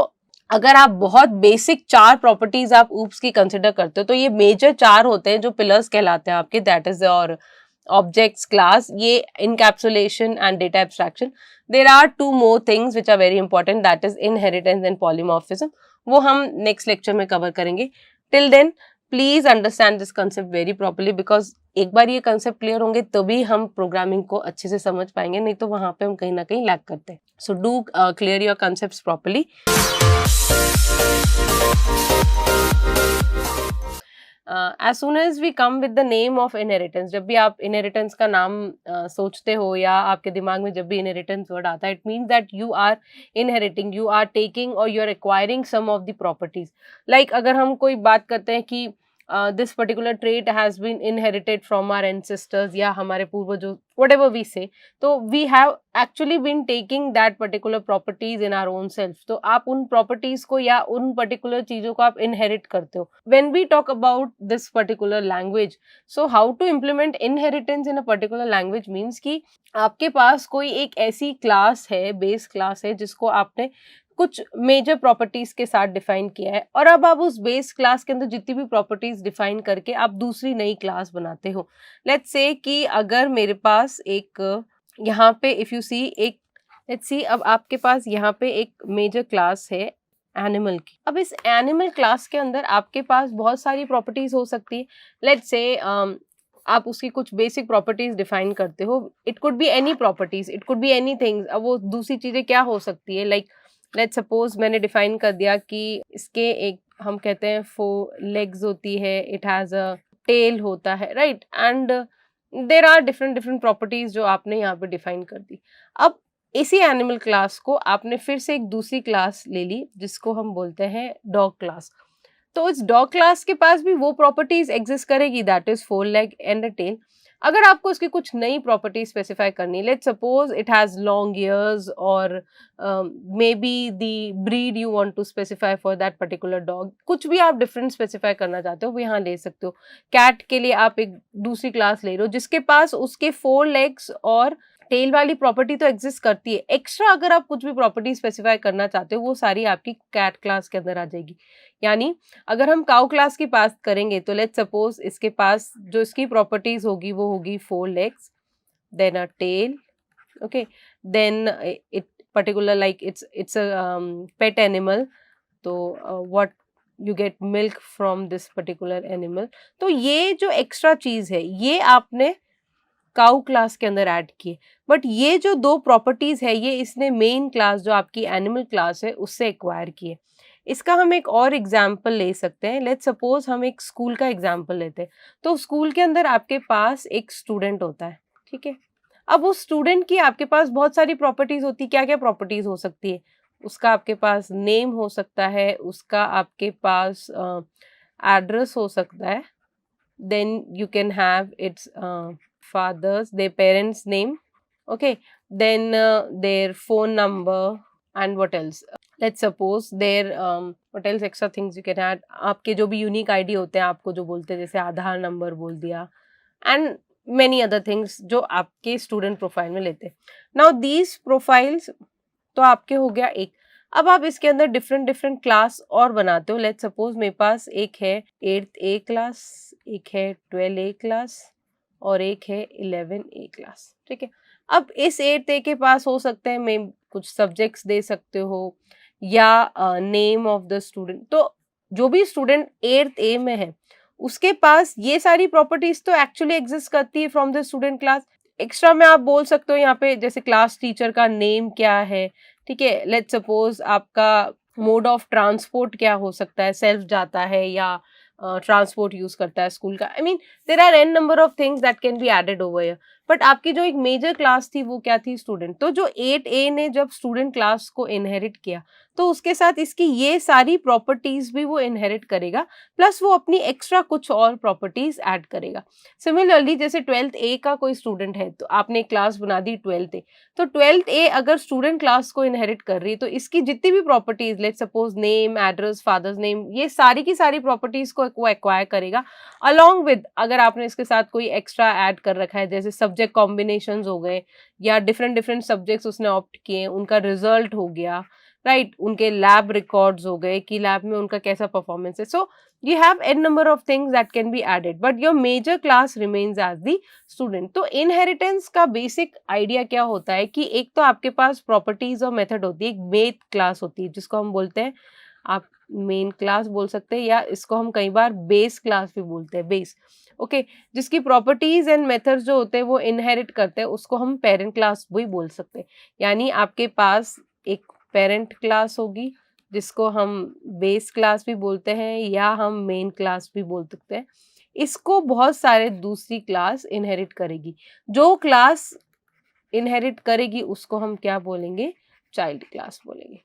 अगर आप बहुत बेसिक 4 प्रॉपर्टीज आप ऊप्स की कंसिडर करते हो, तो ये मेजर 4 होते हैं जो पिलर्स कहलाते हैं आपके, दैट इज और ऑब्जेक्ट्स, क्लास, ये encapsulation and data abstraction. There are 2 more things which are very important, that is inheritance and polymorphism. वो हम नेक्स्ट लेक्चर में कवर करेंगे। Till then please understand this concept very properly, because एक बार ये concept clear होंगे तभी हम प्रोग्रामिंग को अच्छे से समझ पाएंगे, नहीं तो वहां पे हम कहीं ना कहीं लैक करते हैं। So do clear your concepts properly. As soon as we come with the name of inheritance, जब भी आप inheritance का नाम सोचते हो या आपके दिमाग में जब भी inheritance word आता है, it means that you are inheriting, you are taking or you are acquiring some of the properties. Like अगर हम कोई बात करते हैं कि this particular trait has been inherited from our ancestors या हमारे पूर्वजों, whatever we say, तो we have actually been taking that particular properties in our own self. तो आप उन properties को या उन particular चीजों को आप inherit करते हो। When we talk about this particular language, so how to implement inheritance in a particular language means कि आपके पास कोई एक ऐसी class है, base class है, जिसको आपने कुछ मेजर प्रॉपर्टीज के साथ डिफाइन किया है, और अब आप उस बेस क्लास के अंदर जितनी भी प्रॉपर्टीज डिफाइन करके आप दूसरी नई क्लास बनाते हो। लेट्स से कि अगर मेरे पास एक यहाँ पे इफ यू सी एक लेट्स सी अब आपके पास यहाँ पे एक मेजर क्लास है एनिमल की। अब इस एनिमल क्लास के अंदर आपके पास बहुत सारी प्रॉपर्टीज हो सकती है। लेट्स से आप उसकी कुछ बेसिक प्रॉपर्टीज डिफाइन करते हो। It could be any properties, it could be any things. अब वो दूसरी चीजें क्या हो सकती है, लाइक लेट्स सपोज मैंने डिफाइन कर दिया कि इसके एक हम कहते हैं 4 लेग्स होती है, इट हैज अ टेल होता है, right, and there are different different properties जो आपने यहाँ पे डिफाइन कर दी। अब इसी एनिमल क्लास को आपने फिर से एक दूसरी क्लास ले ली जिसको हम बोलते हैं डॉग क्लास। तो इस डॉग क्लास के पास भी वो प्रॉपर्टीज एग्जिस्ट करेगी, that is 4 leg and a tail. अगर आपको इसकी कुछ नई प्रॉपर्टी स्पेसिफाई करनी है, let's suppose it has long ears और may be the breed you want to specify for that particular dog, कुछ भी आप डिफरेंट स्पेसिफाई करना चाहते हो वो यहाँ ले सकते हो। कैट के लिए आप एक दूसरी क्लास ले रहे हो जिसके पास उसके 4 लेग्स और टेल वाली प्रॉपर्टी तो एग्जिस्ट करती है, एक्स्ट्रा अगर आप कुछ भी प्रॉपर्टी स्पेसिफाई करना चाहते हो वो सारी आपकी कैट क्लास के अंदर आ जाएगी। यानी अगर हम काउ क्लास की बात करेंगे तो लेट्स सपोज इसके पास जो इसकी प्रॉपर्टीज होगी वो होगी 4 legs, then a tail, okay, then it particular like it's a pet animal, तो what you get milk from this particular animal. तो ये जो एक्स्ट्रा चीज है ये आपने काउ क्लास के अंदर ऐड किए, बट ये जो दो प्रॉपर्टीज है ये इसने मेन क्लास जो आपकी एनिमल क्लास है उससे एक्वायर किए। इसका हम एक और एग्जाम्पल ले सकते हैं। लेट्स सपोज हम एक स्कूल का एग्जाम्पल लेते हैं। तो स्कूल के अंदर आपके पास एक स्टूडेंट होता है, ठीक है। अब उस स्टूडेंट की आपके पास बहुत सारी प्रॉपर्टीज होती है। क्या क्या प्रॉपर्टीज हो सकती है? उसका आपके पास नेम हो सकता है, उसका आपके पास एड्रेस हो सकता है, then you can have its their parents name, okay, then their phone number, and what else, let's suppose their what else extra things you can add, आपके जो भी यूनिक आईडी होते हैं आपको जो बोलते हैं, जैसे आधार नंबर बोल दिया, एंड मेनी अदर थिंग्स जो आपके स्टूडेंट प्रोफाइल में लेते हैं। नाउ दीज प्रोफाइल्स तो आपके हो गया एक। अब आप इसके अंदर डिफरेंट डिफरेंट क्लास और बनाते हो। लेट्स सपोज मेरे पास एक है 8th A क्लास, एक है 12 A क्लास और एक है 11 A क्लास, ठीक है। अब इस 8th A के पास हो सकते हैं मैं कुछ सब्जेक्ट्स दे सकते हो या नेम ऑफ द स्टूडेंट। तो जो भी स्टूडेंट 8th A में है उसके पास ये सारी प्रॉपर्टीज तो एक्चुअली एग्जिस्ट करती है from the student class. Extra में आप बोल सकते हो यहाँ पे जैसे क्लास टीचर का नेम क्या है, ठीक है। लेट्स सपोज आपका मोड ऑफ ट्रांसपोर्ट क्या हो सकता है, सेल्फ जाता है या ट्रांसपोर्ट यूज करता है स्कूल का। I mean there are an number of things that can be added over here. But आपकी जो एक मेजर क्लास थी वो क्या थी? स्टूडेंट। तो जो 8A ने जब स्टूडेंट क्लास को इनहेरिट किया तो उसके साथ इसकी ये सारी प्रॉपर्टीज भी वो इनहेरिट करेगा, प्लस वो अपनी एक्स्ट्रा कुछ और प्रॉपर्टीज ऐड करेगा। सिमिलरली जैसे 12th A का कोई स्टूडेंट है तो आपने क्लास बना दी 12th A, तो 12th A अगर स्टूडेंट क्लास को इनहेरिट कर रही है तो इसकी जितनी भी properties, let's suppose name, address, father's name, ये सारी की सारी प्रॉपर्टीज को वो एक्वायर करेगा। अलॉन्ग विद अगर आपने इसके साथ कोई एक्स्ट्रा ऐड कर रखा है जैसे सब्जेक्ट कॉम्बिनेशंस हो गए या डिफरेंट डिफरेंट सब्जेक्ट्स उसने ऑप्ट किए, उनका रिजल्ट हो गया, राइट, उनके लैब रिकॉर्ड्स हो गए कि लैब में उनका कैसा परफॉर्मेंस है। सो you have n number of things that can be added, but your major class remains as the student। तो inheritance का basic idea क्या होता है कि एक तो आपके पास properties और method होती है, एक main class होती है जिसको हम बोलते हैं, आप मेन क्लास बोल सकते हैं या इसको हम कई बार बेस क्लास भी बोलते हैं, बेस, ओके, जिसकी प्रॉपर्टीज एंड मेथड्स जो होते हैं वो इनहेरिट करते हैं, उसको हम पेरेंट क्लास भी बोल सकते हैं। यानी आपके पास एक पेरेंट क्लास होगी जिसको हम बेस क्लास भी बोलते हैं या हम मेन क्लास भी बोल सकते हैं। इसको बहुत सारे दूसरी क्लास इनहेरिट करेगी। जो क्लास इनहेरिट करेगी उसको हम क्या बोलेंगे? चाइल्ड क्लास बोलेंगे।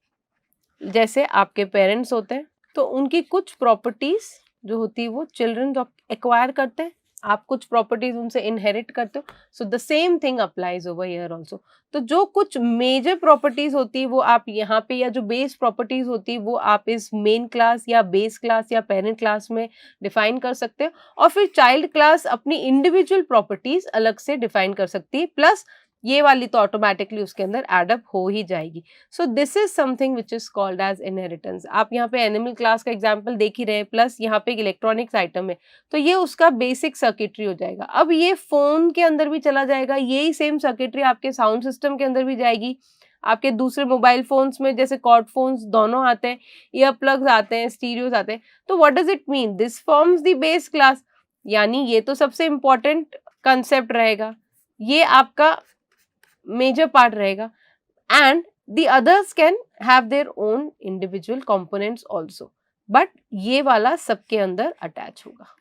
जैसे आपके पेरेंट्स होते हैं तो उनकी कुछ प्रॉपर्टीज जो होती है वो चिल्ड्रन एक्वायर करते हैं, आप कुछ प्रॉपर्टीज उनसे इनहेरिट करते हो। सो the same thing applies over here also. तो जो कुछ मेजर प्रॉपर्टीज होती है वो आप यहाँ पे, या जो बेस प्रॉपर्टीज होती है वो आप इस मेन क्लास या बेस क्लास या पेरेंट क्लास में डिफाइन कर सकते हो, और फिर चाइल्ड क्लास अपनी इंडिविजुअल प्रॉपर्टीज अलग से डिफाइन कर सकती है, प्लस ये वाली तो ऑटोमेटिकली उसके अंदर एडअप हो ही जाएगी। So this is something which is called as inheritance. आप यहाँ पे एनिमल क्लास का एग्जांपल देख ही रहे हैं, प्लस यहाँ पे एक इलेक्ट्रॉनिक्स आइटम है तो ये उसका बेसिक सर्किटरी हो जाएगा। अब ये फोन के अंदर भी चला जाएगा, यही सेम सर्किटरी आपके साउंड सिस्टम के अंदर भी जाएगी, आपके दूसरे मोबाइल फोन्स में जैसे कॉर्ड फोन्स दोनों आते हैं, ईयर प्लग्स आते हैं, स्टीरियोज आते हैं। तो what does it mean? This forms the base class. यानी ये तो सबसे इंपॉर्टेंट कंसेप्ट रहेगा, ये आपका मेजर पार्ट रहेगा, and the others can have their own individual components also, but ये वाला सबके अंदर अटैच होगा।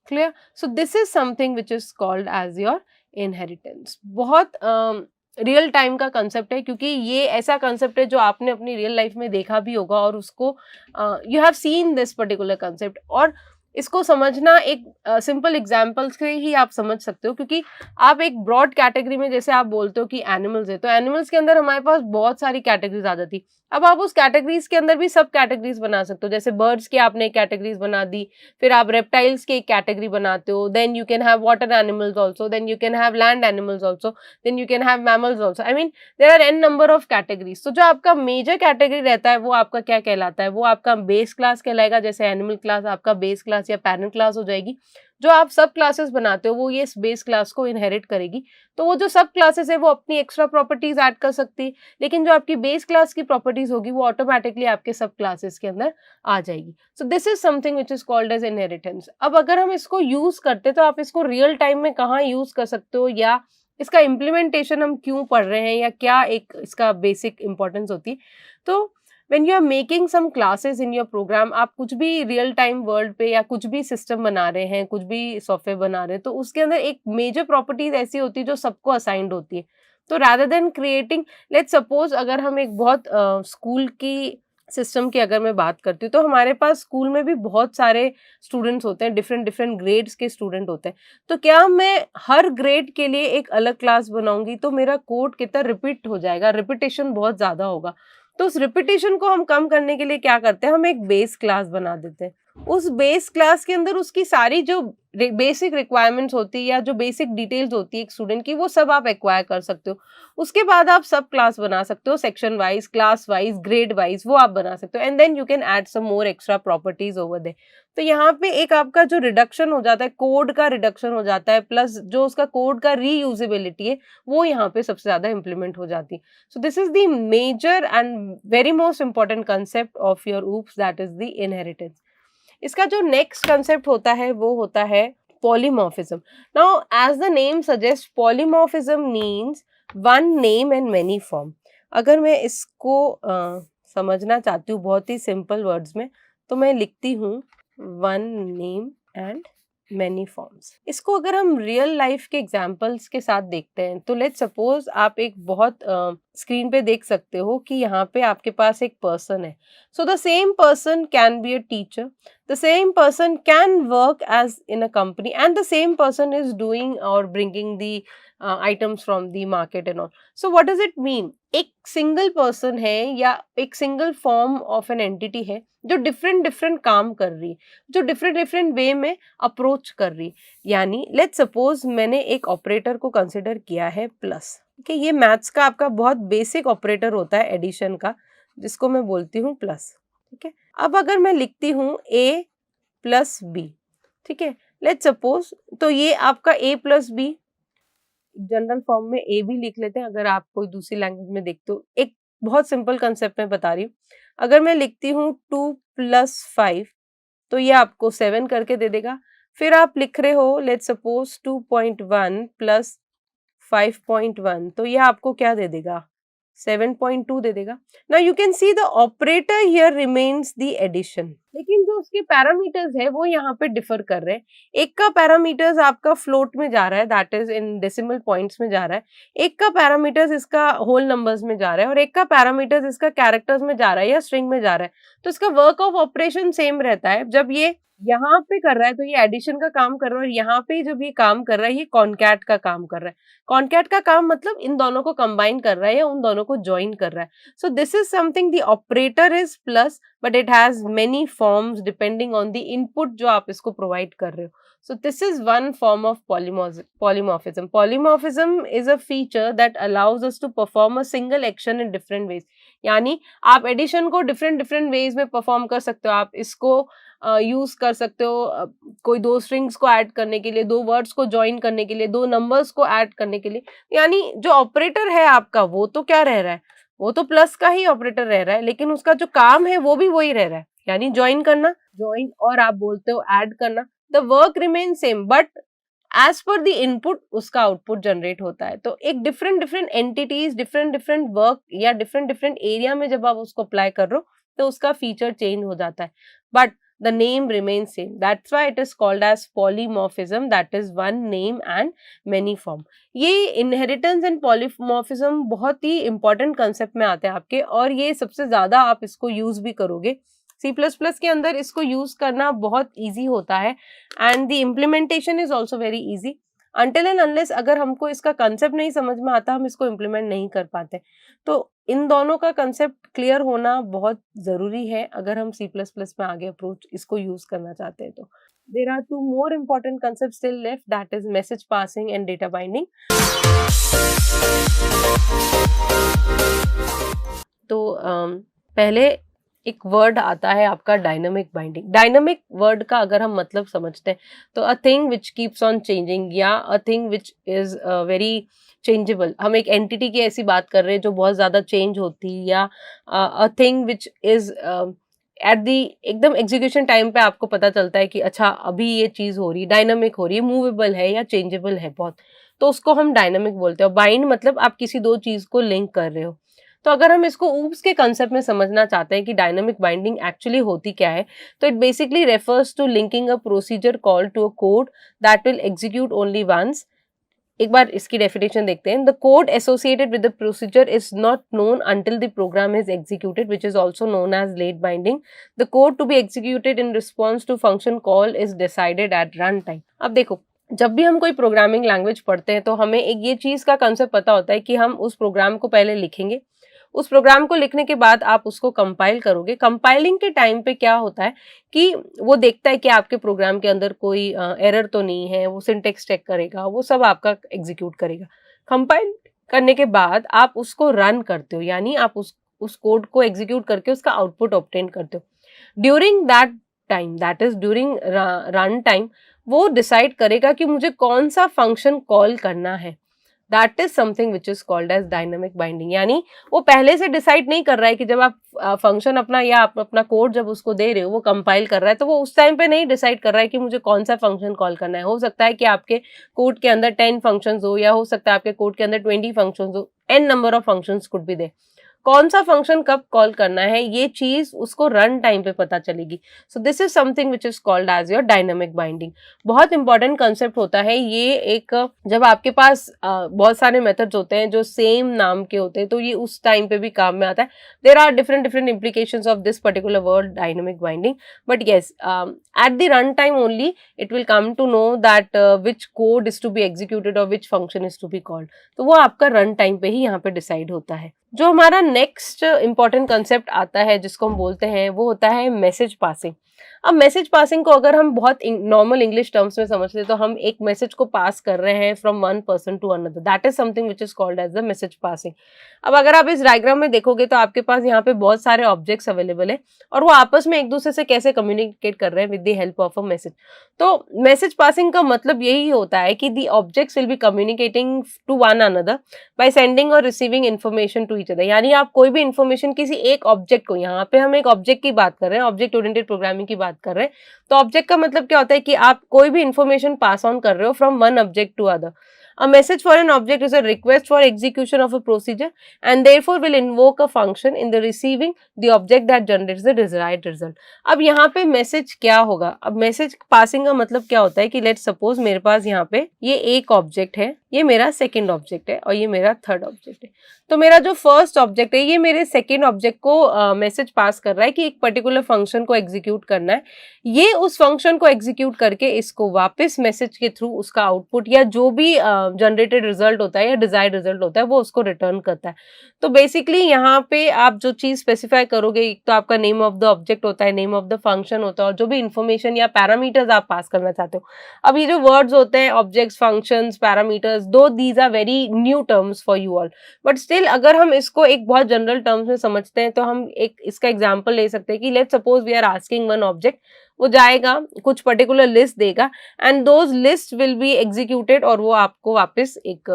Clear? So this is something which is called as your inheritance. बहुत रियल टाइम का कंसेप्ट है, क्योंकि ये ऐसा कंसेप्ट है जो आपने अपनी रियल लाइफ में देखा भी होगा और उसको you have seen this particular concept. और इसको समझना एक सिंपल एग्जाम्पल से ही आप समझ सकते हो, क्योंकि आप एक ब्रॉड कैटेगरी में, जैसे आप बोलते हो कि एनिमल्स है, तो एनिमल्स के अंदर हमारे पास बहुत सारी कैटेगरीज आ जाती। अब आप उस कैटेगरीज के अंदर भी सब कैटेगरीज बना सकते हो। जैसे बर्ड्स की आपने कैटेगरीज बना दी, फिर आप रेप्टाइल्स की एक कैटेगरी बनाते हो, then you can have water animals also, then you can have land animals also, then you can have mammals also. I mean there are an number of categories. तो जो आपका मेजर कैटेगरी रहता है वो आपका क्या कहलाता है? वो आपका बेस क्लास कहलाएगा। जैसे एनिमल क्लास आपका बेस क्लास क्लास या पैरेंट क्लास हो जाएगी। जो आप सब क्लासेस बनाते हो वो ये बेस क्लास को इनहेरिट करेगी। तो वो जो सब क्लासेस है वो अपनी एक्स्ट्रा प्रॉपर्टीज ऐड कर सकती है, लेकिन जो आपकी बेस क्लास की प्रॉपर्टीज होगी वो ऑटोमेटिकली आपके सब क्लासेस के अंदर आ जाएगी। So this is something which is called as inheritance. अब अगर हम इसको यूज करते तो आप इसको रियल टाइम में कहाँ यूज कर सकते हो, या इसका इम्प्लीमेंटेशन हम क्यों पढ़ रहे हैं, या क्या एक इसका बेसिक इंपॉर्टेंस होती है। तो when you are making some classes in your program, आप कुछ भी रियल टाइम वर्ल्ड पे या कुछ भी सिस्टम बना रहे हैं, कुछ भी सॉफ्टवेयर बना रहे हैं, तो उसके अंदर एक मेजर प्रॉपर्टीज ऐसी होती है जो सबको असाइंड होती है। तो rather than creating, let's suppose अगर हम एक बहुत स्कूल की सिस्टम की अगर मैं बात करती हूँ, तो हमारे पास स्कूल में भी बहुत सारे स्टूडेंट्स होते हैं, डिफरेंट डिफरेंट ग्रेड्स के स्टूडेंट होते हैं। तो क्या मैं हर ग्रेड के लिए एक अलग क्लास बनाऊंगी तो मेरा कोड कितना रिपीट हो जाएगा, रिपीटेशन बहुत ज़्यादा होगा। तो उस रिपीटेशन को हम कम करने के लिए क्या करते हैं, हम एक बेस क्लास बना देते हैं। उस बेस क्लास के अंदर उसकी सारी जो बेसिक रिक्वायरमेंट्स होती है या जो बेसिक डिटेल्स होती है एक स्टूडेंट की, वो सब आप एक्वायर कर सकते हो। उसके बाद आप सब क्लास बना सकते हो, section wise, class wise, grade wise, वो आप बना सकते हो। And then you can add some more extra properties over there. तो यहाँ पे एक आपका जो रिडक्शन हो जाता है, कोड का रिडक्शन हो जाता है, प्लस जो उसका कोड का रीयूजेबिलिटी है वो यहाँ पे सबसे ज्यादा इंप्लीमेंट हो जाती है। So this is the major and very most important concept of your oops, that is the inheritance. इसका जो नेक्स्ट कंसेप्ट होता है वो होता है polymorphism. Now as the name suggest, polymorphism means one name and many form. अगर मैं इसको समझना चाहती हूँ बहुत ही सिंपल वर्ड्स में, तो मैं लिखती हूँ one name and many forms. इसको अगर हम रियल लाइफ के एग्जांपल्स के साथ देखते हैं, तो लेट्स सपोज आप एक बहुत स्क्रीन पे देख सकते हो कि यहाँ पे आपके पास एक पर्सन है। So the same person can be a teacher, the same person can work as in a company, and the same person is doing और bringing the items from the market and all. So what does it mean, एक single person है या एक single form of an entity है जो different different काम कर रही है, जो डिफरेंट डिफरेंट वे में अप्रोच कर रही है। यानी लेट्स सपोज मैंने एक ऑपरेटर को कंसिडर किया है प्लस, ठीक है। ये मैथ्स का आपका बहुत बेसिक ऑपरेटर होता है एडिशन का, जिसको मैं बोलती हूँ प्लस, ठीक है। अब अगर मैं लिखती हूँ a प्लस बी, ठीक है, लेट्स सपोज, तो ये आपका a plus B, general form में ए भी लिख लेते हैं अगर आप कोई दूसरी लैंग्वेज में देखते हो। एक बहुत सिंपल कंसेप्ट में बता रही हूँ। अगर मैं लिखती हूँ 2 + 5, तो ये आपको 7 करके दे देगा। फिर आप लिख रहे हो लेट्स सपोज 2.1 + 5.1, तो ये आपको क्या दे देगा, 7.2 दे देगा। Now you can see the operator here remains the addition, लेकिन जो उसके पैरामीटर्स है वो यहाँ पे डिफर कर रहे हैं। एक का पैरामीटर्स आपका फ्लोट में जा रहा है, that is in decimal points में जा रहा है। एक का पैरामीटर्स इसका होल नंबर्स में जा रहा है, और एक का पैरामीटर्स इसका कैरेक्टर्स में जा रहा है या स्ट्रिंग में जा रहा है। तो इसका वर्क ऑफ ऑपरेशन सेम रहता है। जब ये यहाँ पे कर रहा है तो ये एडिशन का काम कर रहा है, और यहाँ पे जब ये काम कर रहा है ये कॉन्कैट का काम कर रहा है। कॉन्कैट का काम मतलब इन दोनों को कंबाइन कर रहा है या उन दोनों को ज्वाइन कर रहा है। So this is something, the operator is plus but it has many forms depending on the input जो आप इसको प्रोवाइड कर रहे हो। So this is one form of polymorphism. Polymorphism is a feature that allows us to perform a single action in different ways. यानी आप addition को different different ways में परफॉर्म कर सकते हो। आप इसको यूज कर सकते हो कोई दो स्ट्रिंग्स को ऐड करने के लिए, दो वर्ड्स को ज्वाइन करने के लिए, दो नंबर्स को ऐड करने के लिए। यानी जो ऑपरेटर है आपका वो तो क्या रह रहा है, वो तो प्लस का ही ऑपरेटर रह रहा है, लेकिन उसका जो काम है वो भी वही रह रहा है, यानी ज्वाइन करना, ज्वाइन, और आप बोलते हो ऐड करना। The work remain same but as per the input उसका आउटपुट जनरेट होता है। तो एक different different entities, different different work या डिफरेंट डिफरेंट एरिया में जब आप उसको अप्लाई कर रहे हो तो उसका फीचर चेंज हो जाता है, but the name remains same. That's why it is called as polymorphism, that is one name and many form. ये inheritance and polymorphism बहुत ही important concept में आते हैं आपके, और ये सबसे ज़्यादा आप इसको use भी करोगे। C++ के अंदर इसको यूज करना बहुत इजी होता है, and the implementation is also very easy. Until and unless अगर हमको इसका कंसेप्ट नहीं समझ में आता, हम इसको इम्प्लीमेंट नहीं कर पाते। तो इन दोनों का कंसेप्ट क्लियर होना बहुत ज़रूरी है अगर हम C++ में आगे अप्रोच इसको यूज करना चाहते हैं। तो there are two more important concept still left, that is message passing and data binding. तो पहले एक वर्ड आता है आपका डायनामिक बाइंडिंग। डायनामिक वर्ड का अगर हम मतलब समझते हैं तो a thing which keeps on changing या a thing which is very changeable. हम एक एंटिटी की ऐसी बात कर रहे हैं जो बहुत ज्यादा चेंज होती है, या a thing which is at the एकदम एग्जीक्यूशन टाइम पे आपको पता चलता है कि अच्छा अभी ये चीज हो रही है, डायनामिक हो रही है, मूवेबल है या चेंजेबल है बहुत, तो उसको हम डायनामिक बोलते हैं। बाइंड मतलब आप किसी दो चीज को लिंक कर रहे हो। तो अगर हम इसको ऊप्स के कंसेप्ट में समझना चाहते हैं कि डायनामिक बाइंडिंग एक्चुअली होती क्या है, तो it basically refers to linking a procedure call to a code that will execute only once. एक बार इसकी डेफिनेशन देखते हैं। The code associated with the procedure is not known until the program is executed, which is also known as late binding. The code to be executed in response to function call is decided at run time. अब देखो, जब भी हम कोई programming language पढ़ते हैं तो हमें एक ये चीज का कंसेप्ट पता होता है कि हम उस प्रोग्राम को पहले लिखेंगे, उस प्रोग्राम को लिखने के बाद आप उसको कंपाइल करोगे। कंपाइलिंग के टाइम पे क्या होता है कि वो देखता है कि आपके प्रोग्राम के अंदर कोई एरर तो नहीं है, वो सिंटेक्स चेक करेगा, वो सब आपका एग्जीक्यूट करेगा। कंपाइल करने के बाद आप उसको रन करते हो, यानी आप उस कोड को एग्जीक्यूट करके उसका आउटपुट ऑब्टेन करते हो। During that time, that is during run time, वो डिसाइड करेगा कि मुझे कौन सा फंक्शन कॉल करना है। That is something which is called as dynamic binding. यानी वो पहले से डिसाइड नहीं कर रहा है कि जब आप फंक्शन अपना या आप अपना कोड जब उसको दे रहे हो, वो कंपाइल कर रहा है, तो वो उस टाइम पे नहीं डिसाइड कर रहा है कि मुझे कौन सा फंक्शन कॉल करना है। हो सकता है कि आपके कोड के अंदर 10 फंक्शंस हो, या हो सकता है आपके कोड के अंदर 20 फंक्शंस हो, n number of functions could be there. कौन सा फंक्शन कब कॉल करना है, ये चीज उसको रन टाइम पे पता चलेगी। So this is something which is called as your dynamic binding. बहुत इंपॉर्टेंट कंसेप्ट होता है ये। एक जब आपके पास बहुत सारे मेथड्स होते हैं जो सेम नाम के होते हैं, तो ये उस टाइम पे भी काम में आता है। There are different different implications of this particular word dynamic binding, but yes, at the run time only it will come to know that which code is to be executed or which function is to be called। तो वो आपका run time पे ही यहाँ पे decide होता है। जो हमारा नेक्स्ट इंपॉर्टेंट कंसेप्ट आता है जिसको हम बोलते हैं, वो होता है मैसेज पासिंग। अब मैसेज पासिंग को अगर हम बहुत नॉर्मल इंग्लिश टर्म्स में समझते हैं तो हम एक मैसेज को पास कर रहे हैं from one person to another, that is something which is called as the message passing. अब अगर आप इस डायग्राम में देखोगे तो आपके पास यहाँ पे बहुत सारे ऑब्जेक्ट्स अवेलेबल है और वो आपस में एक दूसरे से कैसे कम्युनिकेट कर रहे हैं with the help of a message. तो मैसेज पासिंग का मतलब यही होता है कि the objects will be communicating to one another by sending और receiving information to each other. यानी आप कोई भी इन्फॉर्मेशन किसी एक ऑब्जेक्ट को, यहाँ पे हम एक ऑब्जेक्ट की बात कर रहे हैं, ऑब्जेक्ट ओरिएंटेड प्रोग्रामिंग की बात कर रहे हैं, तो ऑब्जेक्ट का मतलब क्या होता है कि आप कोई भी इन्फॉर्मेशन पास ऑन कर रहे हो from one object to other. A message for an object is a request for execution of a procedure and therefore will invoke a function in the receiving the object that generates the desired result। अब यहाँ पे message क्या होगा? अब message passing का मतलब क्या होता है कि लेट्स सपोज मेरे पास यहाँ पे ये एक ऑब्जेक्ट है, ये मेरा सेकंड ऑब्जेक्ट है और ये मेरा थर्ड ऑब्जेक्ट है। तो मेरा जो फर्स्ट ऑब्जेक्ट है ये मेरे सेकंड ऑब्जेक्ट को मैसेज पास कर रहा है कि एक पर्टिकुलर फंक्शन को एग्जीक्यूट करना है। ये उस फंक्शन को एग्जीक्यूट करके इसको वापस मैसेज के थ्रू उसका आउटपुट या जो भी जनरेटेड रिजल्ट होता है या डिजायर्ड रिजल्ट होता है वो उसको रिटर्न करता है। तो बेसिकली यहाँ पे आप जो चीज स्पेसिफाई करोगे, एक तो आपका नेम ऑफ द ऑब्जेक्ट होता है, नेम ऑफ द फंक्शन होता है और जो भी इन्फॉर्मेशन या पैरामीटर्स आप पास करना चाहते हो। अब ये जो वर्ड्स होते हैं ऑब्जेक्ट्स, फंक्शंस, पैरामीटर्स, दो these are very new terms for you all, but still अगर हम इसको एक बहुत जनरल टर्म्स में समझते हैं तो हम एक इसका एग्जांपल ले सकते हैं कि let's suppose we are asking one object, वो जाएगा कुछ पर्टिकुलर लिस्ट देगा and those list will be executed और वो आपको वापस एक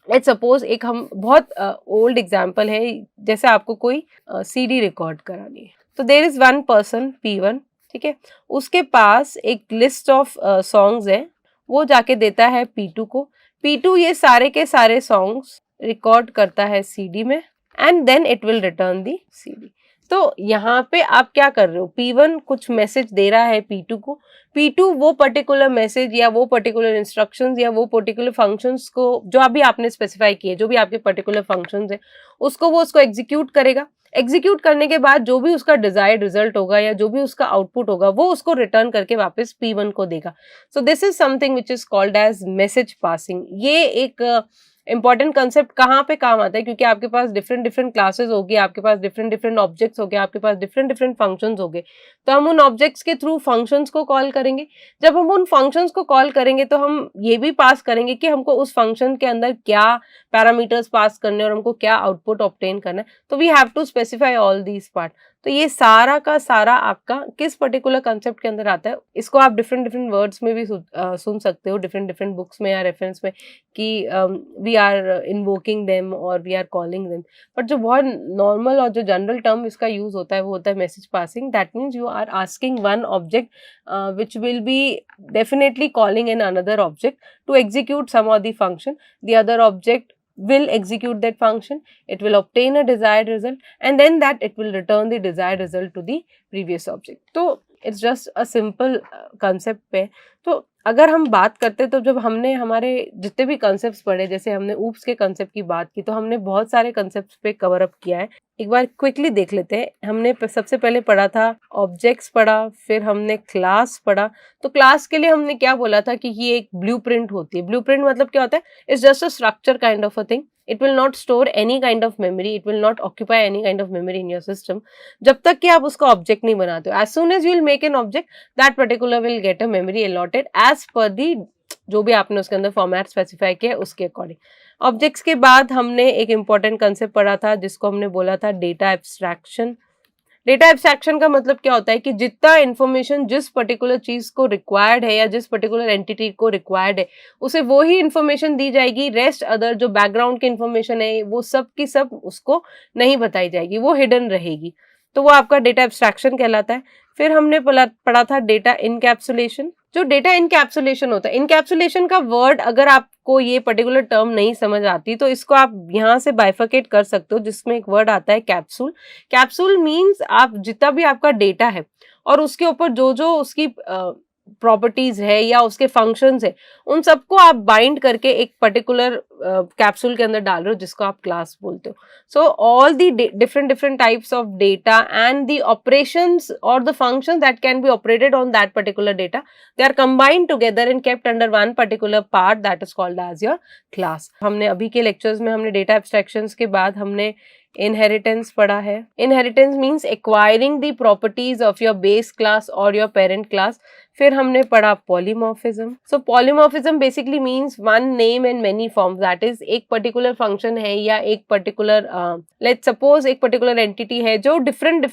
लेट्स सपोज एक हम बहुत ओल्ड एग्जांपल है, जैसे आपको कोई सीडी रिकॉर्ड करानी है, तो there is one person P1, ठीक है, उसके पास एक लिस्ट ऑफ सॉन्ग्स है, वो जाके देता है P2 को। P2 ये सारे के सारे सॉन्ग्स रिकॉर्ड करता है सीडी में and then it will return the CD. तो यहाँ पे आप क्या कर रहे हो, P1 कुछ मैसेज दे रहा है P2 को, P2 वो पर्टिकुलर मैसेज या वो पर्टिकुलर इंस्ट्रक्शंस या वो पर्टिकुलर फंक्शंस को जो अभी आपने स्पेसिफाई किए, जो भी आपके पर्टिकुलर फंक्शंस है उसको एग्जीक्यूट करेगा। एग्जीक्यूट करने के बाद जो भी उसका डिजायर्ड रिजल्ट होगा या जो भी उसका आउटपुट होगा वो उसको रिटर्न करके वापस P1 को देगा। So this is something which is called as message passing. ये एक इंपॉर्टेंट कंसेप्ट कहाँ पे काम आता है, क्योंकि आपके पास डिफरेंट डिफरेंट क्लासेस होगी, आपके पास डिफरेंट डिफरेंट ऑब्जेक्ट्स हो गए, आपके पास डिफरेंट डिफरेंट फंक्शंस हो गए, तो हम उन ऑब्जेक्ट्स के थ्रू फंक्शंस को कॉल करेंगे। जब हम उन फंक्शंस को कॉल करेंगे तो हम ये भी पास करेंगे कि हमको उस फंक्शन के अंदर क्या पैरामीटर्स पास करने और हमको क्या आउटपुट ऑब्टेन करना है, तो we have to specify all these part. तो ये सारा का सारा आपका किस पर्टिकुलर कंसेप्ट के अंदर आता है, इसको आप डिफरेंट डिफरेंट वर्ड्स में भी सुन सकते हो, डिफरेंट डिफरेंट बुक्स में या रेफरेंस में, कि वी आर इन्वोकिंग देम और we are calling them. But जो बहुत नॉर्मल और जो जनरल टर्म इसका यूज होता है वो होता है message passing. That means you are asking one object which will be definitely calling in another object to execute some of the function. The other object will execute that function, it will obtain a desired result, and then that it will return the desired result to the previous object. तो it's just a simple concept पे। तो अगर हम बात करते तो जब हमने हमारे जितने भी कंसेप्ट पढ़े, जैसे हमने ऊप्स के कंसेप्ट की बात की, तो हमने बहुत सारे कंसेप्ट पे कवर अप किया है। एक बार क्विकली देख लेते हैं। हमने सबसे पहले पढ़ा था ऑब्जेक्ट्स पढ़ा, फिर हमने क्लास पढ़ा। तो क्लास के लिए हमने क्या बोला था कि ये एक ब्लूप्रिंट होती है। ब्लूप्रिंट मतलब क्या होता है? It's just a structure kind of a thing. It will not store any kind of memory, it will not occupy any kind of memory in your system जब तक कि आप उसका ऑब्जेक्ट नहीं बनाते हो। As soon as you will make an object, that particular will get a memory allotted as per the जो भी आपने उसके अंदर फॉर्मेट स्पेसिफाई किया है उसके अकॉर्डिंग। ऑब्जेक्ट्स के बाद हमने एक इम्पॉर्टेंट कंसेप्ट पढ़ा था जिसको हमने बोला था डेटा एब्स्ट्रैक्शन। डेटा एब्स्ट्रैक्शन का मतलब क्या होता है कि जितना इन्फॉर्मेशन जिस पर्टिकुलर चीज को रिक्वायर्ड है या जिस पर्टिकुलर एंटिटी को रिक्वायर्ड है उसे वो ही इन्फॉर्मेशन दी जाएगी। रेस्ट अदर जो बैकग्राउंड की इन्फॉर्मेशन है वो सब की सब उसको नहीं बताई जाएगी, वो हिडन रहेगी। तो वो आपका डेटा एब्स्ट्रैक्शन कहलाता है। फिर हमने पढ़ा था डेटा इनकैप्सुलेशन। जो डेटा इनकैप्सुलेशन होता है, इनकैप्सुलेशन का वर्ड अगर आपको ये पर्टिकुलर टर्म नहीं समझ आती तो इसको आप यहाँ से बाइफरकेट कर सकते हो, जिसमें एक वर्ड आता है कैप्सूल। कैप्सूल मीन्स आप जितना भी आपका डेटा है और उसके ऊपर जो जो उसकी प्रॉपर्टीज है या उसके फंक्शंस है उन सबको आप बाइंड करके एक पर्टिकुलर कैप्सूल के अंदर डाल रहे हो जिसको आप क्लास बोलते हो। So all the different types of data and the operations और the functions that can be operated on that particular data, they are combined together and kept under one particular part that is called as your class. हमने अभी के lectures में हमने data abstractions के बाद हमने inheritance पढ़ा है। Inheritance means acquiring the properties of your base class और योर पेरेंट क्लास। फिर हमने पढ़ा polymorphism. So polymorphism basically means one name and many forms. That is एक पर्टिकुलर फंक्शन है या एक पर्टिकुलर लेट्स सपोज एक पर्टिकुलर एंटिटी है जो डिफरेंट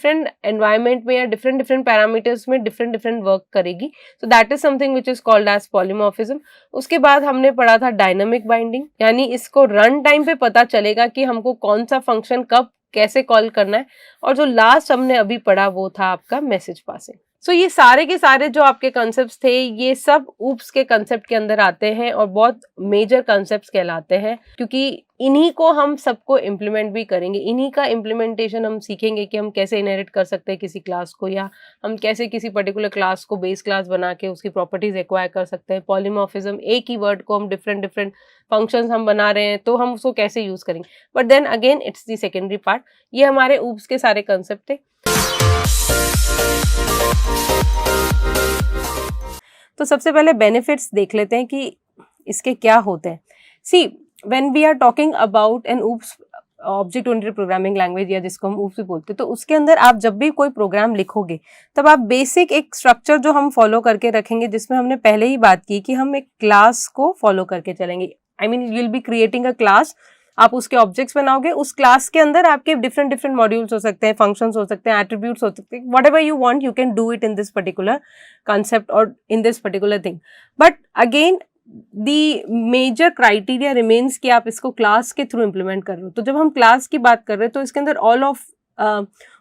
एनवायरमेंट में या डिफरेंट पैरामीटर्स में डिफरेंट वर्क करेगी। So that is something which is called as polymorphism. उसके बाद हमने पढ़ा था डायनामिक बाइंडिंग, यानी इसको रन टाइम पे पता चलेगा कि हमको कौन सा फंक्शन कब कैसे कॉल करना है। और जो लास्ट हमने अभी पढ़ा वो था आपका मैसेज पासिंग। सो ये सारे के सारे जो आपके कंसेप्ट्स थे ये सब ऊप्स के कंसेप्ट के अंदर आते हैं और बहुत मेजर कंसेप्ट्स कहलाते हैं, क्योंकि इन्हीं को हम सबको इम्प्लीमेंट भी करेंगे। इन्हीं का इम्प्लीमेंटेशन हम सीखेंगे कि हम कैसे इनहेरिट कर सकते हैं किसी क्लास को, या हम कैसे किसी पर्टिकुलर क्लास को बेस क्लास बना के उसकी प्रॉपर्टीज एक्वायर कर सकते हैं। पॉलीमॉर्फिज्म, एक ही वर्ड को हम डिफरेंट फंक्शंस हम बना रहे हैं तो हम उसको कैसे यूज करेंगे। But then again it's the secondary part. ये हमारे ऊप्स के सारे कंसेप्ट थे। तो सबसे पहले बेनिफिट्स देख लेते हैं कि इसके क्या होते हैं। See when we are talking about an oops object oriented programming language, या जिसको हम ऊप्स भी बोलते हैं, तो उसके अंदर आप जब भी कोई प्रोग्राम लिखोगे तब आप बेसिक एक स्ट्रक्चर जो हम फॉलो करके रखेंगे, जिसमें हमने पहले ही बात की कि हम एक क्लास को फॉलो करके चलेंगे। I mean you will be creating a class, आप उसके ऑब्जेक्ट्स बनाओगे, उस क्लास के अंदर आपके डिफरेंट मॉड्यूल्स हो सकते हैं, फंक्शंस हो सकते हैं, एट्रीब्यूट्स हो सकते हैं, whatever you want you can do it in this particular concept और in this particular thing. But again the major criteria remains कि आप इसको क्लास के थ्रू इम्प्लीमेंट कर रहे हो। तो जब हम क्लास की बात कर रहे हैं तो इसके अंदर ऑल ऑफ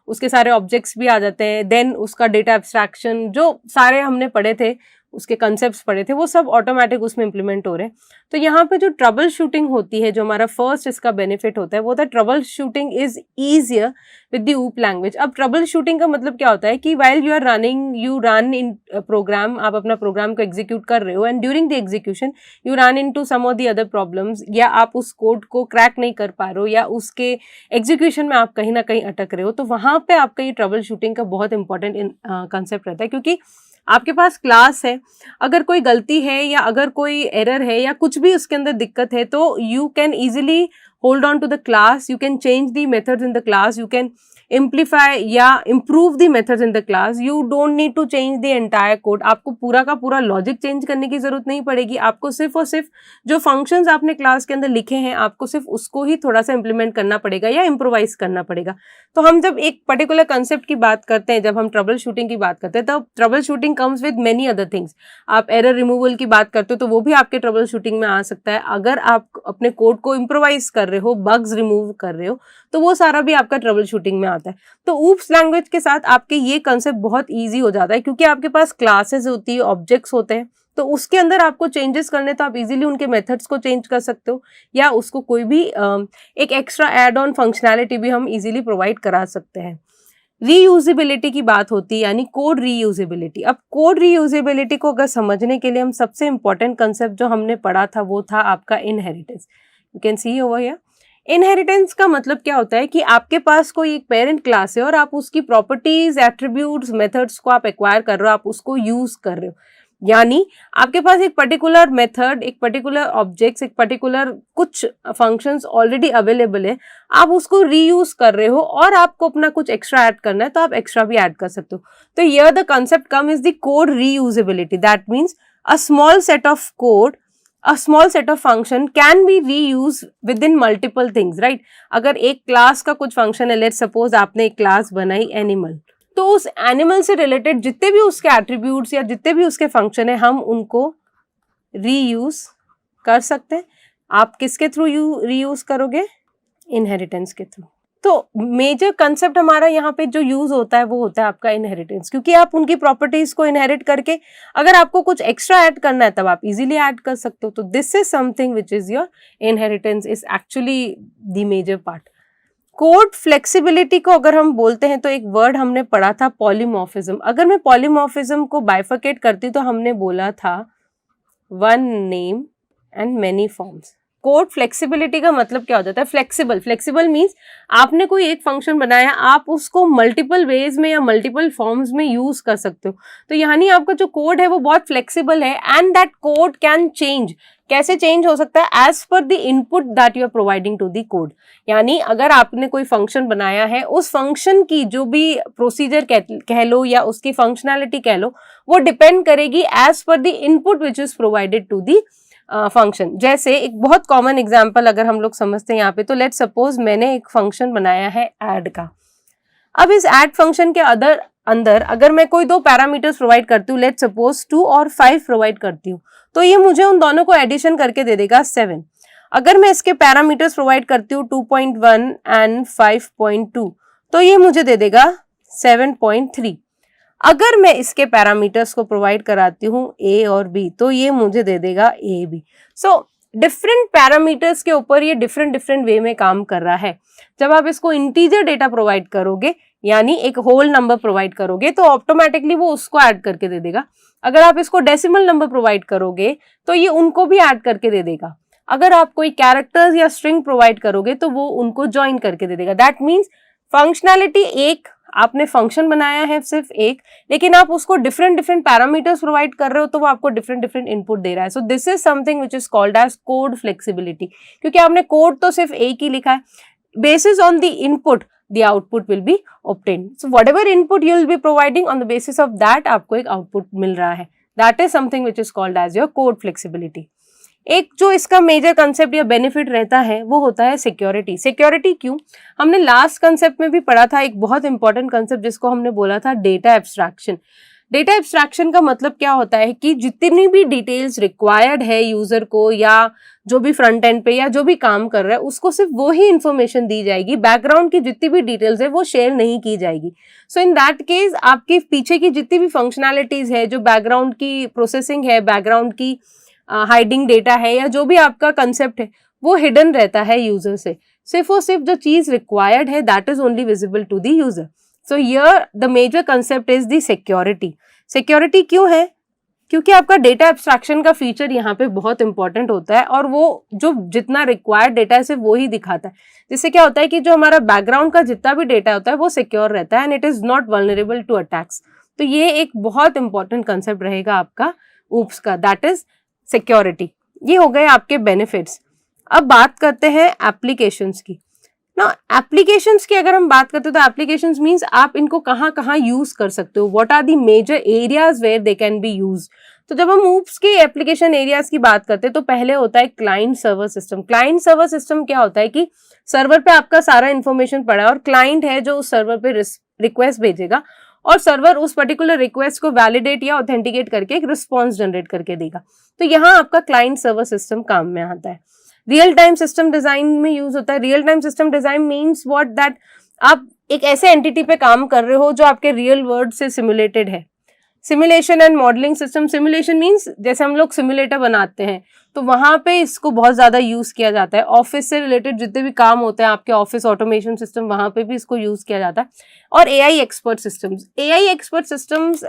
उसके सारे ऑब्जेक्ट्स भी आ जाते हैं, देन उसका डेटा एब्स्ट्रैक्शन, जो सारे हमने पढ़े थे, उसके कंसेप्ट्स पढ़े थे, वो सब ऑटोमेटिक उसमें इम्प्लीमेंट हो रहे हैं। तो यहाँ पे जो ट्रबल शूटिंग होती है, जो हमारा फर्स्ट इसका बेनिफिट होता है वो होता है troubleshooting is easier with the oop language. अब ट्रबल शूटिंग का मतलब क्या होता है कि while you are running, you run in program, आप अपना प्रोग्राम को एग्जीक्यूट कर रहे हो and during the execution you run into some of the other problems, या आप उस कोड को क्रैक नहीं कर पा रहे हो या उसके एग्जीक्यूशन में आप कहीं ना कहीं अटक रहे हो, तो वहाँ पे आपका ये ट्रबल शूटिंग का बहुत इंपॉर्टेंट कंसेप्ट रहता है। क्योंकि आपके पास क्लास है, अगर कोई गलती है या अगर कोई एरर है या कुछ भी उसके अंदर दिक्कत है तो you can easily hold on to the class, you can change the methods in the class, you can amplify या improve the methods in the class. You don't need to change the entire code. आपको पूरा का पूरा logic change करने की जरूरत नहीं पड़ेगी. आपको सिर्फ और सिर्फ जो फंक्शंस आपने क्लास के अंदर लिखे हैं आपको सिर्फ उसको ही थोड़ा सा इंप्लीमेंट करना पड़ेगा या इम्प्रोवाइज करना पड़ेगा. तो हम जब एक पर्टिकुलर कंसेप्ट की बात करते हैं, जब हम ट्रबल शूटिंग की बात करते हैं, तो trouble shooting comes with many other things. आप एरर रिमूवल की बात करते हो तो वो भी आपके ट्रबल शूटिंग में आ सकता है. अगर आप अपने कोड को इम्प्रोवाइज कर रहे हो, बग्स रिमूव कर रहे हो, तो वो सारा भी आपका ट्रबल शूटिंग में आता है. तो ऊप्स लैंग्वेज के साथ आपके ये कंसेप्ट बहुत इजी हो जाता है क्योंकि आपके पास क्लासेस होती है, ऑब्जेक्ट्स होते हैं, तो उसके अंदर आपको चेंजेस करने तो आप इजीली उनके मेथड्स को चेंज कर सकते हो या उसको कोई भी एक एक्स्ट्रा एड ऑन फंक्शनैलिटी भी हम इजीली प्रोवाइड करा सकते हैं. रीयूजेबिलिटी की बात होती है, यानी कोड रीयूजेबिलिटी. अब कोड रीयूजेबिलिटी को अगर समझने के लिए हम सबसे इंपॉर्टेंट कंसेप्ट जो हमने पढ़ा था वो था आपका inheritance. You can C over here. Inheritance का मतलब क्या होता है कि आपके पास कोई एक पेरेंट क्लास है और आप उसकी प्रॉपर्टीज, एट्रीब्यूट्स, मेथड्स को आप एक्वायर कर रहे हो, आप उसको यूज कर रहे हो. यानी आपके पास एक पर्टिकुलर मेथड, एक पर्टिकुलर ऑब्जेक्ट्स, एक पर्टिकुलर कुछ फंक्शंस ऑलरेडी अवेलेबल है, आप उसको रीयूज कर रहे हो और आपको अपना कुछ एक्स्ट्रा ऐड करना है तो आप एक्स्ट्रा भी ऐड कर सकते हो. तो here the concept come is the code reusability. That means a small set of code, a small set of function can be reused within multiple things, right? अगर एक क्लास का कुछ फंक्शन है, let's suppose आपने एक class बनाई animal, तो उस एनिमल से रिलेटेड जितने भी उसके एट्रीब्यूट्स या जितने भी उसके फंक्शन है हम उनको रीयूज कर सकते हैं. आप किसके थ्रू रीयूज करोगे? इनहेरिटेंस के थ्रू. तो मेजर कंसेप्ट हमारा यहाँ पे जो यूज होता है वो होता है आपका इनहेरिटेंस, क्योंकि आप उनकी प्रॉपर्टीज को इनहेरिट करके अगर आपको कुछ एक्स्ट्रा ऐड करना है तब आप इजीली ऐड कर सकते हो. तो this is something which is your inheritance, is actually the major part. Code flexibility को अगर हम बोलते हैं तो एक वर्ड हमने पढ़ा था पॉलीमॉर्फिज्म. अगर मैं पॉलीमॉर्फिज्म को बाइफरकेट करती तो हमने बोला था one name and many forms. Code flexibility का मतलब क्या हो जाता है? फ्लेक्सिबल. फ्लेक्सिबल मीन्स आपने कोई एक फंक्शन बनाया, आप उसको मल्टीपल वेज में या मल्टीपल फॉर्म्स में यूज कर सकते हो. तो यानी आपका जो कोड है वो बहुत फ्लेक्सिबल है and that code can change. कैसे चेंज हो सकता है? As per the input that you are providing to the code. यानी अगर आपने कोई फंक्शन बनाया है, उस फंक्शन की जो भी प्रोसीजर कह लो या उसकी फंक्शनैलिटी कह लो, वो डिपेंड करेगी as per the input which is provided to the function. जैसे एक बहुत कॉमन एग्जांपल अगर हम लोग समझते हैं यहाँ पे, तो लेट्स सपोज मैंने एक फंक्शन बनाया है ऐड का. अब इस ऐड फंक्शन के अंदर अगर मैं कोई दो पैरामीटर्स प्रोवाइड करती हूँ, लेट्स सपोज 2 और 5 प्रोवाइड करती हूँ, तो ये मुझे उन दोनों को एडिशन करके दे देगा 7. अगर मैं इसके पैरामीटर्स प्रोवाइड करती हूँ 2.1 एंड 5.2, तो ये मुझे दे देगा 7.3. अगर मैं इसके पैरामीटर्स को प्रोवाइड कराती हूँ A और B, तो ये मुझे दे देगा AB. सो डिफरेंट पैरामीटर्स के ऊपर ये डिफरेंट वे में काम कर रहा है. जब आप इसको इंटीजर डेटा प्रोवाइड करोगे, यानी एक होल नंबर प्रोवाइड करोगे, तो ऑटोमेटिकली वो उसको ऐड करके दे देगा. अगर आप इसको डेसिमल नंबर प्रोवाइड करोगे तो ये उनको भी ऐड करके दे देगा. अगर आप कोई कैरेक्टर्स या स्ट्रिंग प्रोवाइड करोगे तो वो उनको ज्वाइन करके दे देगा. दैट मीन्स फंक्शनैलिटी एक, आपने फंक्शन बनाया है सिर्फ एक, लेकिन आप उसको डिफरेंट पैरामीटर्स प्रोवाइड कर रहे हो तो वो आपको डिफरेंट इनपुट दे रहा है. So this is something which is called as code flexibility, क्योंकि आपने कोड तो सिर्फ एक ही लिखा है. Basis on the input the output will be obtained. So whatever input you will be providing, on the basis of that आपको एक output मिल रहा है. That is something which is called as your code flexibility. एक जो इसका major concept या benefit रहता है वो होता है सिक्योरिटी. सिक्योरिटी क्यों? हमने लास्ट कंसेप्ट में भी पढ़ा था एक बहुत इंपॉर्टेंट कंसेप्ट जिसको हमने बोला था डेटा एब्स्ट्रैक्शन. डेटा एब्स्ट्रैक्शन का मतलब क्या होता है कि जितनी भी डिटेल्स रिक्वायर्ड है यूजर को या जो भी फ्रंट एंड पे या जो भी काम कर रहा है उसको सिर्फ वो ही इंफॉर्मेशन दी जाएगी, बैकग्राउंड की जितनी भी डिटेल्स है वो शेयर नहीं की जाएगी. सो इन दैट केस आपके पीछे की जितनी भी फंक्शनैलिटीज है, जो बैकग्राउंड की प्रोसेसिंग है, बैकग्राउंड की हाइडिंग डेटा है या जो भी आपका कंसेप्ट है वो हिडन रहता है यूजर से. सिर्फ और सिर्फ जो चीज रिक्वायर्ड है that is only visible to the user. So here the major concept is the security. Security क्यों है? क्योंकि आपका डेटा एब्स्ट्रैक्शन का फीचर यहाँ पे बहुत इंपॉर्टेंट होता है और वो जो जितना रिक्वायर्ड डेटा है सिर्फ वो ही दिखाता है. जिससे क्या होता है कि जो हमारा बैकग्राउंड का जितना भी डेटा होता है वो सिक्योर रहता है and it is not vulnerable to attacks. तो ये एक बहुत इंपॉर्टेंट कंसेप्ट रहेगा आपका ऊप्स का, दैट इज सिक्योरिटी. ये हो गए आपके बेनिफिट्स. अब बात करते हैं एप्लीकेशंस की। ना एप्लीकेशंस की अगर हम बात करते हैं तो एप्लीकेशंस मींस आप इनको कहाँ कहाँ यूज कर सकते हो, what are the major areas where they can be use. तो जब हम ऊप्स के एप्लीकेशन एरियाज की बात करते हैं तो पहले होता है client server system. Client server system क्या होता है कि सर्वर पे आपका सारा इंफॉर्मेशन पड़ा है और क्लाइंट है जो उस सर्वर पे रिक्वेस्ट भेजेगा और सर्वर उस पर्टिकुलर रिक्वेस्ट को वैलिडेट या ऑथेंटिकेट करके एक रिस्पॉन्स जनरेट करके देगा। तो यहाँ आपका क्लाइंट सर्वर सिस्टम काम में आता है। रियल टाइम सिस्टम डिजाइन में यूज होता है। Real time system design means what, that आप एक ऐसे एंटिटी पे काम कर रहे हो जो आपके रियल वर्ल्ड से सिमुलेटेड है। Simulation and modelling system. Simulation means जैसे हम लोग सिमुलेटर बनाते हैं तो वहां पे इसको बहुत ज्यादा यूज किया जाता है। ऑफिस से रिलेटेड जितने भी काम होते हैं आपके ऑफिस ऑटोमेशन सिस्टम, वहां पे भी इसको यूज किया जाता है। और AI expert systems. AI expert systems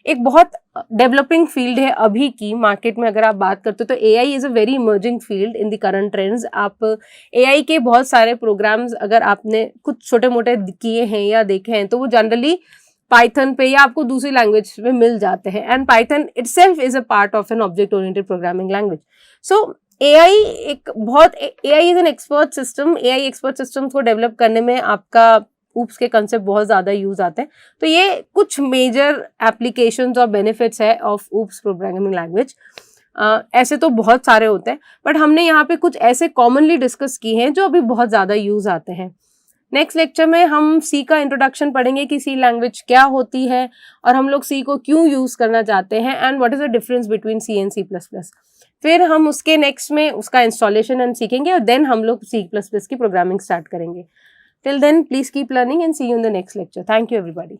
एक बहुत डेवलपिंग फील्ड है अभी की मार्केट में। अगर आप बात करते हो तो AI is a very emerging field in the current trends. आप एआई के बहुत सारे प्रोग्राम्स अगर आपने कुछ छोटे मोटे किए हैं या देखे हैं तो वो जनरली पाइथन पे या आपको दूसरी लैंग्वेज में मिल जाते हैं। And Python itself is a part of N object oriented programming language. So AI एक बहुत, AI is an expert system. AI expert systems को डेवलप करने में आपका ऊप्स के कंसेप्ट बहुत ज्यादा यूज आते हैं। तो ये कुछ मेजर एप्लीकेशंस और बेनिफिट्स है ऑफ ऊप्स प्रोग्रामिंग लैंग्वेज। ऐसे तो बहुत सारे होते हैं बट हमने यहाँ पे कुछ ऐसे कॉमनली डिस्कस किए हैं जो अभी बहुत ज्यादा यूज आते हैं। नेक्स्ट लेक्चर में हम सी का इंट्रोडक्शन पढ़ेंगे कि सी लैंग्वेज क्या होती है और हम लोग सी को क्यों यूज करना चाहते हैं and what is the difference between C and C++। फिर हम उसके नेक्स्ट में उसका इंस्टॉलेशन एंड सीखेंगे और देन हम लोग C++ की प्रोग्रामिंग स्टार्ट करेंगे। Till then please keep learning and see you in the next lecture. Thank you everybody.